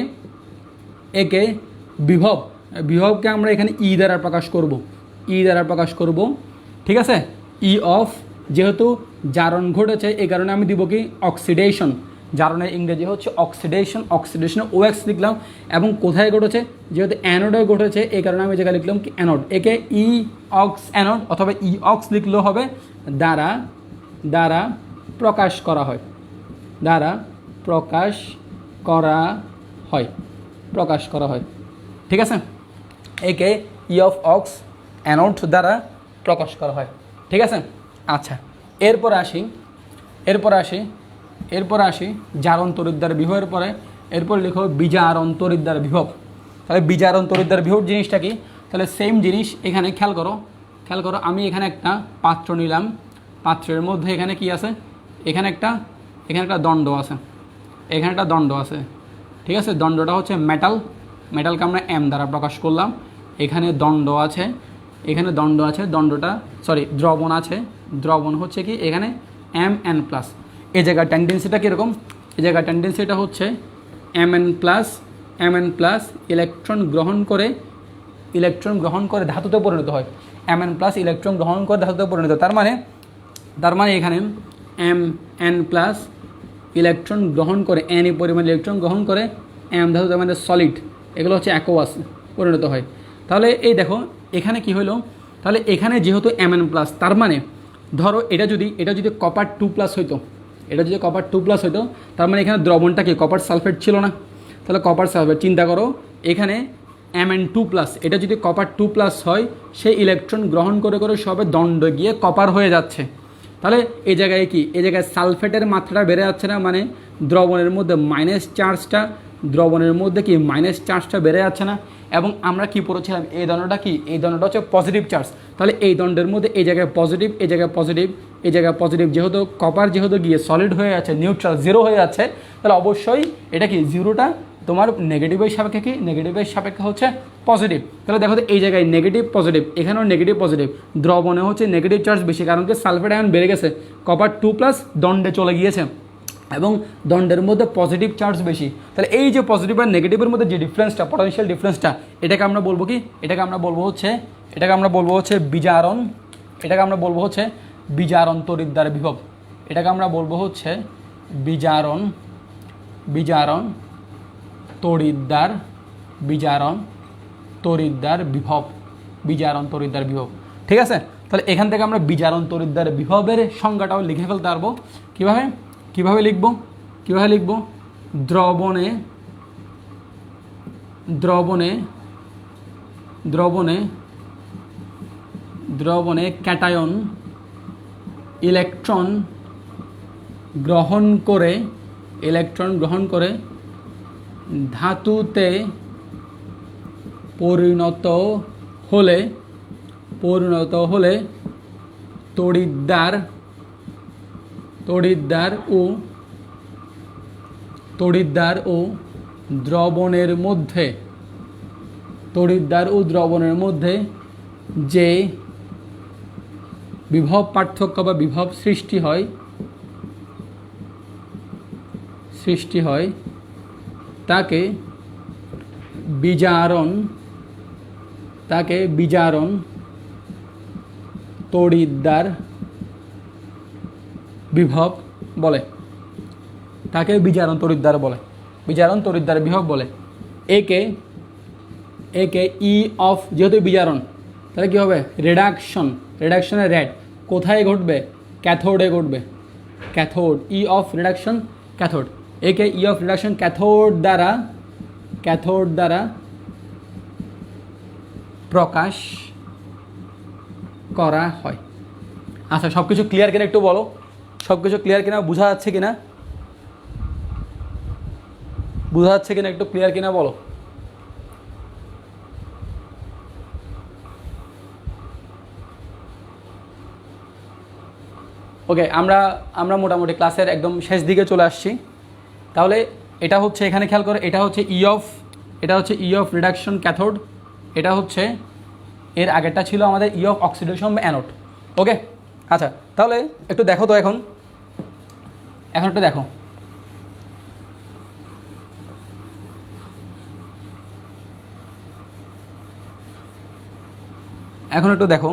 [SPEAKER 1] বিভবকে আমরা এখানে ই দ্বারা প্রকাশ করব। ঠিক আছে, ই অফ, যেহেতু জারণ ঘটেছে এই কারণে আমি দিব কি অক্সিডেশন। জারণের ইংরেজি হচ্ছে অক্সিডেশনে OX লিখলাম। এবং কোথায় ঘটেছে? যেহেতু অ্যানোডে ঘটেছে এই কারণে আমি জায়গায় লিখলাম কি অ্যানোড। একে ই অক্স অ্যানোড অথবা ই অক্স লিখলেও হবে, দ্বারা প্রকাশ করা হয়। ঠিক আছে, একে ই অফ অক্স অ্যানোড দ্বারা প্রকাশ করা হয়। ঠিক আছে, আচ্ছা, এরপরে আসি জারণ তড়িৎদ্বার বিভবের পরে এরপর লিখো বিজারণ তড়িৎদ্বার বিভব। তাহলে বিজারণ তড়িৎদ্বার বিভব জিনিসটা কি? তাহলে সেম জিনিস এখানে খেয়াল করো, আমি এখানে একটা পাত্র নিলাম। পাত্রের মধ্যে এখানে কি আছে? এখানে একটা দণ্ড আছে। ঠিক আছে, দণ্ডটা হচ্ছে মেটালকে আমরা এম দ্বারা প্রকাশ করলাম। এখানে দ্রবণ আছে। দ্রবণ হচ্ছে কি এখানে Mn+। এই জায়গার টেন্ডেন্সিটা কীরকম? এই জায়গার টেন্ডেন্সিটা হচ্ছে Mn+, ইলেকট্রন গ্রহণ করে ধাতুতে পরিণত হয়। Mn+ ইলেকট্রন গ্রহণ করে ধাতুতে পরিণত, তার মানে এখানে Mn+ ইলেকট্রন গ্রহণ করে n পরিমাণ ইলেকট্রন গ্রহণ করে M ধাতুতে মানে সলিড, এগুলো হচ্ছে অ্যাকোয়াস পরিণত হয়। তাহলে এই দেখো এখানে কি হলো? তাহলে এখানে যেহেতু Mn+, তার মানে ধরো এটা যদি কপার 2+ হইতো, তার মানে এখানে দ্রবণটা কি কপার সালফেট ছিল না? তাহলে কপার সালফেট, চিন্তা করো এখানে Mn2+, এটা যদি কপার 2+ হয়, সেই ইলেকট্রন গ্রহণ করে সবে দণ্ড গিয়ে কপার হয়ে যাচ্ছে। তাহলে এই জায়গায় সালফেটের মাত্রাটা বেড়ে যাচ্ছে না, মানে দ্রবণের মধ্যে মাইনাস চার্জটা বেড়ে যাচ্ছে না। এবং আমরা কি পড়েছিলাম? এই দণ্ডটা হচ্ছে পজিটিভ চার্জ। তাহলে এই দণ্ডের মধ্যে এই জায়গায় পজিটিভ, যেহেতু কপার গিয়ে সলিড হয়ে যাচ্ছে, নিউট্রাল জিরো হয়ে যাচ্ছে, তাহলে অবশ্যই এটা কি জিরোটা তোমার নেগেটিভের সাপেক্ষে হচ্ছে পজিটিভ। তাহলে দেখো তো এই জায়গায় নেগেটিভ পজিটিভ, এখানেও নেগেটিভ পজিটিভ, দ্রবণে হচ্ছে নেগেটিভ চার্জ বেশি, কারণ কি সালফেট আয়ন বেড়ে গেছে, কপার 2+ দণ্ডে চলে গিয়েছে এবং দণ্ডের মধ্যে পজিটিভ চার্জ বেশি। তাহলে এই যে পজিটিভ আর নেগেটিভের মধ্যে যে ডিফারেন্সটা, পটেনশিয়াল ডিফারেন্সটা, এটাকে আমরা বলবো কি? এটাকে আমরা বলবো হচ্ছে বিজারণ তড়িৎদ্বার বিভব। এটাকে আমরা বলবো হচ্ছে বিজারণ তড়িৎদ্বার বিভব। ঠিক আছে, তাহলে এখান থেকে আমরা বিজারণ তড়িৎদ্বার বিভবের সংজ্ঞাটাও লিখে ফেলতে পারবো। কিভাবে লিখবো? দ্রবণে ক্যাটায়ন ইলেকট্রন গ্রহণ করে ধাতুতে পরিণত হলে তড়িৎদ্বার ও দ্রবণের মধ্যে যে বিভব পার্থক্য বা বিভব সৃষ্টি হয় তাকে বিজারণ তড়িৎদ্বার বিভব বলে। একে ই অফ, যেহেতু বিজারণ তাহলে কী হবে? রিডাকশনের রেট কোথায় ঘটবে? ক্যাথোডে ঘটবে। ই অফ রিডাকশন ক্যাথোড। একে ই অফ রিডাকশন ক্যাথোড দ্বারা প্রকাশ করা হয়। আচ্ছা, সব কিছু ক্লিয়ার কিনা একটু বলো, সব কিছু ক্লিয়ার কিনা, বোঝা যাচ্ছে কিনা, বোঝা যাচ্ছে কিনা, একটু ক্লিয়ার কিনা বলো। ওকে, আমরা মোটামুটি ক্লাসের একদম শেষ দিকে চলে আসছি। তাহলে এটা হচ্ছে, এখানে খেয়াল করে, এটা হচ্ছে ই অফ রিডাকশন ক্যাথোড, এটা হচ্ছে এর আগেরটা ছিল আমাদের ই অফ অক্সিডেশন বা অ্যানোড। ওকে, আচ্ছা তাহলে একটু দেখো তো, এখন একটু দেখো, এখন একটু দেখো,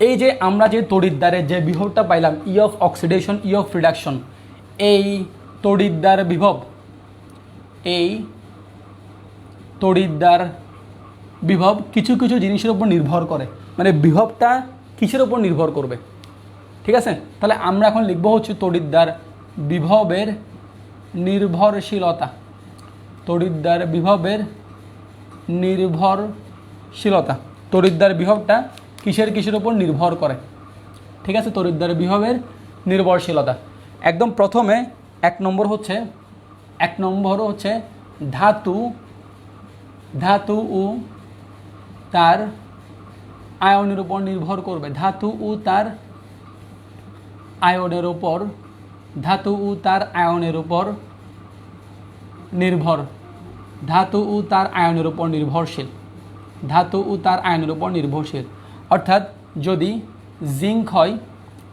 [SPEAKER 1] এই যে আমরা যে তড়িৎদ্বারের যে বিভবটা পাইলাম, ই of oxidation, E of reduction, এই তড়িৎদ্বার বিভব, এই তড়িৎদ্বার বিভব কিছু কিছু জিনিসের উপর নির্ভর করে, মানে বিভবটা কিসের উপর নির্ভর করবে, ঠিক আছে। তাহলে আমরা এখন লিখব হচ্ছে তড়িৎদ্বার বিভবের নির্ভরশীলতা, তড়িৎদ্বার বিভবের নির্ভরশীলতা, তড়িৎদ্বার বিভবটা কিসের উপর নির্ভর করে, ঠিক আছে, তড়িৎদ্বার বিভবের নির্ভরশীলতা। একদম প্রথমে এক নম্বর হচ্ছে ধাতু ও তার আয়নের উপর নির্ভর করবে, ধাতু ও তার আয়নের উপর নির্ভর, ধাতু ও তার আয়নের উপর নির্ভরশীল, ধাতু ও তার আয়নের উপর নির্ভরশীল। অর্থাৎ যদি জিঙ্ক হয়,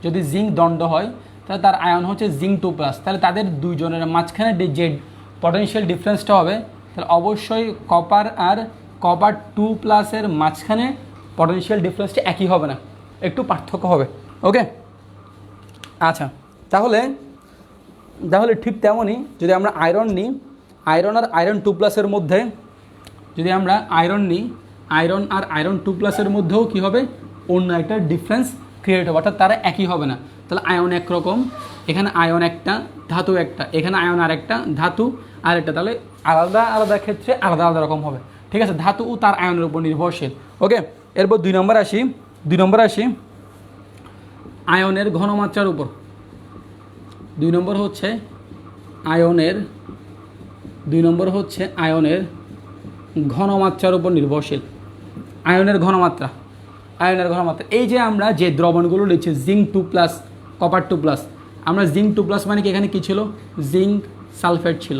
[SPEAKER 1] যদি জিঙ্ক দণ্ড হয়, তাহলে তার আয়ন হচ্ছে জিঙ্ক 2+, তাহলে তাদের দুইজনের মাঝখানে যে পটেনশিয়াল ডিফারেন্সটা হবে, তাহলে অবশ্যই কপার আর কপার 2+ এর মাঝখানে পটেনশিয়াল ডিফারেন্সটা একই হবে না, একটু পার্থক্য হবে। ওকে, আচ্ছা তাহলে ঠিক তেমনই যদি আমরা আয়রন নিই, আয়রন আর আয়রন 2+ এর মধ্যে যদি আমরা আয়রন নিই, আয়রন আর আয়রন 2+ এর মধ্যেও কী হবে, অন্য একটা ডিফারেন্স ক্রিয়েট হবে, অর্থাৎ তারা একই হবে না। তাহলে আয়ন একরকম, এখানে আয়ন একটা, ধাতু একটা, এখানে আয়ন আর একটা, ধাতু আর একটা, তাহলে আলাদা আলাদা ক্ষেত্রে আলাদা আলাদা রকম হবে, ঠিক আছে, ধাতু ও তার আয়নের উপর নির্ভরশীল। ওকে, এরপর 2 নম্বর আসি আয়নের ঘনমাত্রার উপর। 2 নম্বর হচ্ছে আয়নের ঘনমাত্রার উপর নির্ভরশীল। আয়নের ঘনমাত্রা, এই যে আমরা যে দ্রবণগুলো লিখছি, জিঙ্ক 2+, কপার 2+, আমরা জিঙ্ক 2+ মানে কি, এখানে কী ছিল, জিঙ্ক সালফেট ছিল,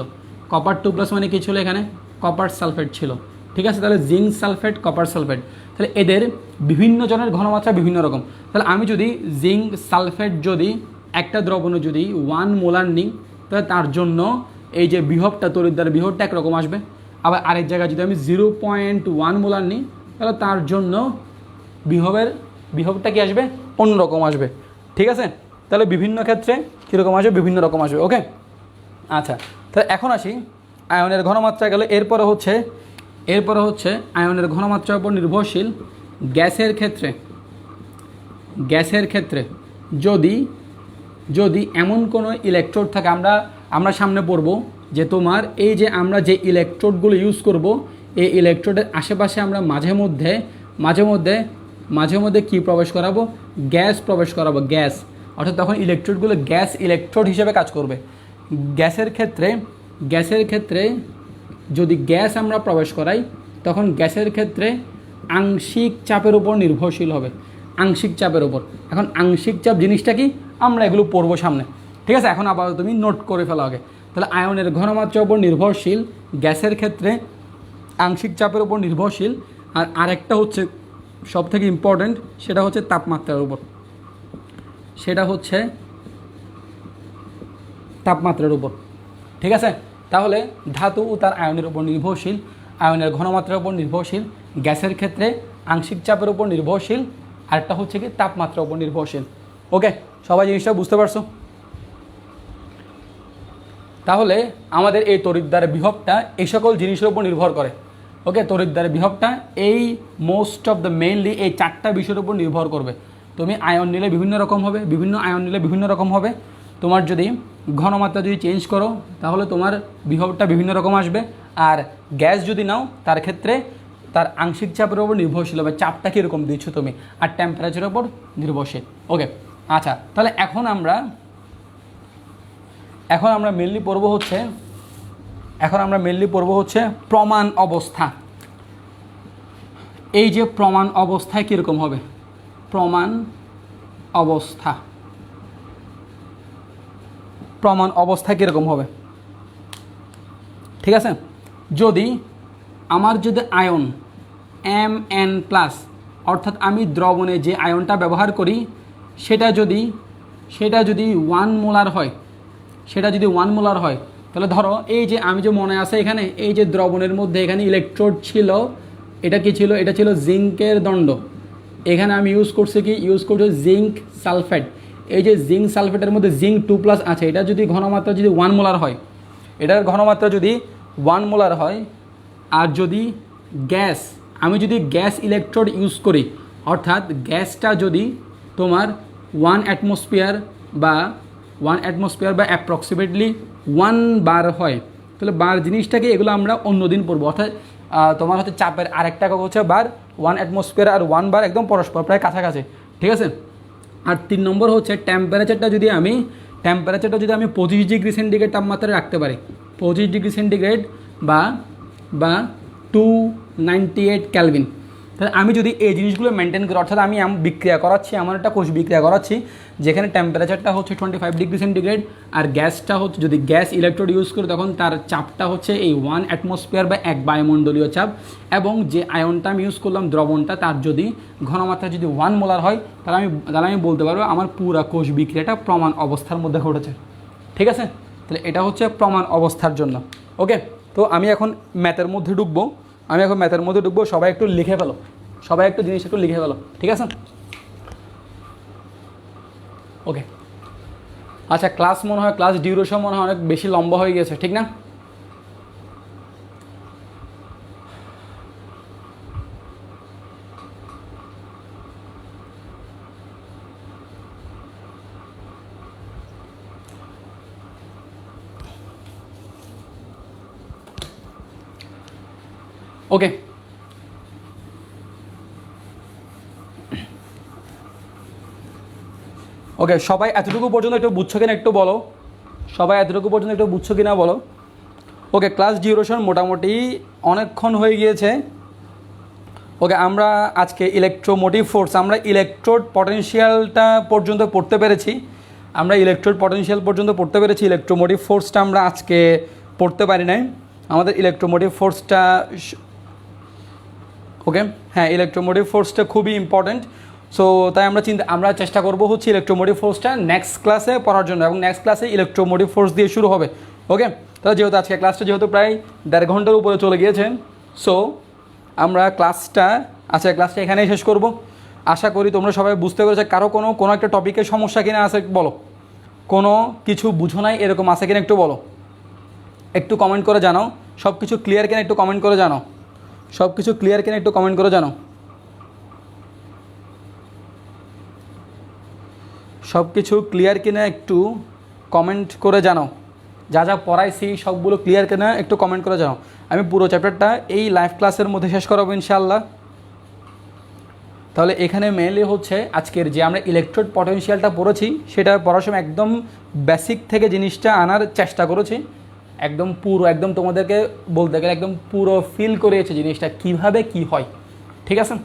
[SPEAKER 1] কপার 2+ মানে কী ছিল, এখানে কপার সালফেট ছিল, ঠিক আছে। তাহলে জিঙ্ক সালফেট, কপার সালফেট, তাহলে এদের বিভিন্ন জনের ঘনমাত্রা বিভিন্ন রকম। তাহলে আমি যদি জিঙ্ক সালফেট যদি একটা দ্রবণে যদি 1 মোলার নিই, তাহলে তার জন্য এই যে বিভবটা, তড়িৎদ্বার বিভবটা একরকম আসবে। আবার আরেক জায়গায় যদি আমি 0.1 মোলার নিই, তাহলে তার জন্য বিভবটা কি আসবে, অন্যরকম আসবে, ঠিক আছে। তাহলে বিভিন্ন ক্ষেত্রে কীরকম আসবে, বিভিন্ন রকম আসবে। ওকে, আচ্ছা তাহলে এখন আসি আয়নের ঘনমাত্রা গেলে, এরপরে হচ্ছে আয়নের ঘনমাত্রার উপর নির্ভরশীল গ্যাসের ক্ষেত্রে যদি এমন কোনো ইলেকট্রোড থাকে, আমরা সামনে পড়ব যে তোমার এই যে আমরা যে ইলেকট্রোডগুলো ইউজ করব, এই ইলেকট্রোডের আশেপাশে আমরা মাঝে মধ্যে কি প্রবেশ করাবো, গ্যাস প্রবেশ করাবো, গ্যাস, অর্থাৎ তখন ইলেকট্রোডগুলো গ্যাস ইলেকট্রোড হিসেবে কাজ করবে। গ্যাসের ক্ষেত্রে যদি গ্যাস আমরা প্রবেশ করাই, তখন গ্যাসের ক্ষেত্রে আংশিক চাপের উপর নির্ভরশীল হবে, আংশিক চাপের উপর। এখন আংশিক চাপ জিনিসটা কি, আমরা এগুলো পড়বো সামনে, ঠিক আছে। এখন আবার তুমি নোট করে ফেলো আগে। তাহলে আয়নের ঘনমাত্রার উপর নির্ভরশীল, গ্যাসের ক্ষেত্রে আংশিক চাপের উপর নির্ভরশীল, আর আরেকটা হচ্ছে সবথেকে ইম্পর্ট্যান্ট, সেটা হচ্ছে তাপমাত্রার উপর, ঠিক আছে। তাহলে ধাতু ও তার আয়নের উপর নির্ভরশীল, আয়নের ঘনমাত্রার উপর নির্ভরশীল, গ্যাসের ক্ষেত্রে আংশিক চাপের উপর নির্ভরশীল, আরেকটা হচ্ছে কি তাপমাত্রার উপর নির্ভরশীল। ওকে, সবাই জিনিসটা বুঝতে পারছো? তাহলে আমাদের এই তড়িৎদ্বার বিভবটা এই সকল জিনিসের উপর নির্ভর করে। ওকে, তড়িৎদ্বার বিভবটা এই মোস্ট অফ দ্য মেইনলি এই 4টা বিষয়ের উপর নির্ভর করবে। তুমি আয়ন নিলে বিভিন্ন রকম হবে, বিভিন্ন আয়ন নিলে বিভিন্ন রকম হবে। তোমার যদি ঘনমাত্রা যদি চেঞ্জ করো তাহলে তোমার বিভবটা বিভিন্ন রকম আসবে। আর গ্যাস যদি নাও তার ক্ষেত্রে তার আংশিক চাপের উপর নির্ভরশীল হবে, চাপটা কীরকম দিচ্ছ তুমি, আর টেম্পারেচারের উপর নির্ভরশীল। ওকে, আচ্ছা, তাহলে এখন আমরা মেনলি পড়ব হচ্ছে প্রমাণ অবস্থা। এই যে প্রমাণ অবস্থায় কীরকম হবে, প্রমাণ অবস্থা কীরকম হবে, ঠিক আছে। যদি আয়ন Mn+, অর্থাৎ আমি দ্রবণে যে আয়নটা ব্যবহার করি সেটা যদি 1 মোলার হয়, তাহলে ধরো এই যে আমি যে মনে আছে এখানে এই যে দ্রবণের মধ্যে এখানে ইলেকট্রোড ছিল, এটা কি ছিল, এটা ছিল জিঙ্কের দণ্ড। এখানে আমি ইউজ করছি জিঙ্ক সালফেট। এই যে জিঙ্ক সালফেটের মধ্যে জিঙ্ক 2+ আছে, এটা যদি ঘনমাত্রা যদি 1 মোলার হয়, এটার ঘনমাত্রা যদি 1 মোলার হয়, আর যদি আমি যদি গ্যাস ইলেকট্রোড ইউজ করি, অর্থাৎ গ্যাসটা যদি তোমার 1 অ্যাটমসফিয়ার বা অ্যাপ্রক্সিমেটলি 1 বার হয়, তাহলে বার জিনিসটাকে এগুলো আমরা অন্যদিন পড়বো। অর্থাৎ তোমার হচ্ছে চাপের আরেকটা হচ্ছে বার 1 অ্যাটমসফিয়ার আর 1 বার একদম পরস্পর প্রায় কাছাকাছি, ঠিক আছে। আর 3 নম্বর হচ্ছে টেম্পারেচারটা যদি আমি 25 ডিগ্রি সেন্টিগ্রেড তাপমাত্রায় রাখতে পারি, 25 ডিগ্রি সেন্টিগ্রেড বা 298 কেলভিন, তাহলে আমি যদি এই জিনিসগুলো মেনটেন করি, অর্থাৎ আমি বিক্রিয়া করাচ্ছি, এমন একটা কোষ বিক্রিয়া করাচ্ছি যেখানে টেম্পারেচারটা হচ্ছে 25 ডিগ্রি সেন্টিগ্রেড, আর গ্যাসটা হচ্ছে, যদি গ্যাস ইলেকট্রোড ইউজ করি তখন তার চাপটা হচ্ছে এই 1 অ্যাটমসফিয়ার বা 1 বায়ুমণ্ডলীয় চাপ, এবং যে আয়নটা আমি ইউজ করলাম দ্রবণটা তার যদি ঘনমাত্রা যদি 1 মোলার হয়, তাহলে আমি বলতে পারবো আমার পুরো কোষ বিক্রিয়াটা প্রমাণ অবস্থার মধ্যে ঘটেছে, ঠিক আছে। তাহলে এটা হচ্ছে প্রমাণ অবস্থার জন্য। ওকে, তো আমি এখন ম্যাথের মধ্যে ঢুকবো, সবাই একটু লিখে ফেলো, জিনিস একটু লিখে ফেলো, ঠিক আছে। ওকে, আচ্ছা, ক্লাস ডিউরেশন মনে হয় অনেক বেশি লম্বা হয়ে গেছে, ঠিক না? ওকে, সবাই এতটুকু পর্যন্ত একটু বুঝছো কিনা একটু বলো, বলো। ওকে, ক্লাস ডিউরেশন মোটামুটি অনেকক্ষণ হয়ে গিয়েছে। ওকে, আমরা আজকে ইলেকট্রোমোটিভ ফোর্স, আমরা ইলেকট্রোড পটেনশিয়ালটা পর্যন্ত পড়তে পেরেছি, ইলেকট্রোমোটিভ ফোর্সটা আমরা আজকে পড়তে পারি নাই। আমাদের ইলেকট্রোমোটিভ ফোর্সটা, ওকে, হ্যাঁ, ইলেকট্রোমোটিভ ফোর্সটা খুবই ইম্পর্টেন্ট। সো তাই আমরা চেষ্টা করবো হচ্ছে ইলেকট্রোমোটিভ ফোর্সটা নেক্সট ক্লাসে পড়ার জন্য, এবং নেক্সট ক্লাসে ইলেকট্রোমোটিভ ফোর্স দিয়ে শুরু হবে। ওকে, তাহলে যেহেতু আজকে ক্লাসটা প্রায় 1.5 ঘন্টার উপরে চলে গিয়েছে, সো আমরা ক্লাসটা এখানেই শেষ করব। আশা করি তোমরা সবাই বুঝতে পেরেছো। কারো কোনো একটা টপিকের সমস্যা কিনা আছে বলো, কোনো কিছু বুঝো নাই এরকম আছে কিনা একটু বলো, একটু কমেন্ট করে জানাও। সব কিছু ক্লিয়ার কিনা একটু কমেন্ট করে জানাও, যা যা পড়াইছি সবগুলো ক্লিয়ার কিনা একটু কমেন্ট করে জানাও। আমি পুরো চ্যাপ্টারটা এই লাইভ ক্লাসের মধ্যে শেষ করাবো ইনশাআল্লাহ। তাহলে এখানে মেনলি হচ্ছে আজকের যে আমরা ইলেকট্রোড পটেনশিয়ালটা পড়েছি সেটা পড়ার সময় একদম বেসিক থেকে জিনিসটা আনার চেষ্টা করেছি, একদম তোমাদেরকে বলতে গেলে একদম পুরো ফিল করিয়েছে জিনিসটা কিভাবে কি হয়, ঠিক আছে।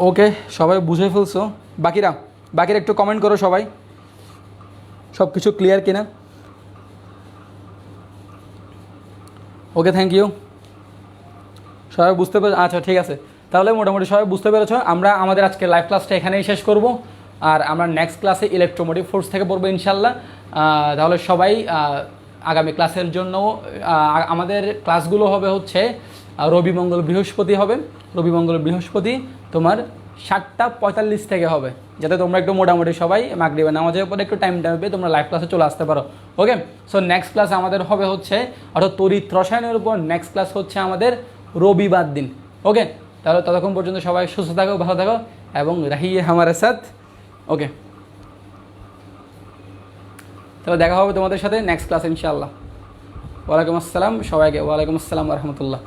[SPEAKER 1] ওকে, সবাই বুঝে ফেলছো? বাকিরা একটু কমেন্ট করো সবাই, সব কিছু ক্লিয়ার কিনা। ওকে, থ্যাংক ইউ। সবাই বুঝতে পেরেছ? আচ্ছা, ঠিক আছে, তাহলে মোটামুটি সবাই বুঝতে পেরেছো। আমরা আমাদের আজকে লাইভ ক্লাসটা এখানেই শেষ করব, আর আমরা নেক্সট ক্লাসে ইলেকট্রোমোটিভ ফোর্স থেকে পড়বো ইনশাল্লাহ। তাহলে সবাই আগামী ক্লাসের জন্য আমাদের ক্লাসগুলো হবে হচ্ছে রবি মঙ্গল বৃহস্পতি তোমার 7:45 থেকে হবে, যাতে তোমরা একটু মোটামুটি সবাই মাগরিবের নামাজের পরে একটু টাইম পেয়ে তোমরা লাইভ ক্লাসে চলে আসতে পারো। ওকে, সো নেক্সট ক্লাস আমাদের হবে হচ্ছে, অর্থাৎ তড়িৎ রসায়নের উপর নেক্সট ক্লাস হচ্ছে আমাদের রবিবার দিন। ওকে, তাহলে ততক্ষণ পর্যন্ত সবাই সুস্থ থাকো, ভালো থাকো, এবং রাহিয়ে হামারে সাথ। ওকে, তাহলে দেখা হবে তোমাদের সাথে নেক্সট ক্লাসে ইনশাআল্লাহ। ওয়ালাইকুম আসসালাম সবাইকে, ওয়ালাইকুম আসসালাম রহমতুল্লাহ।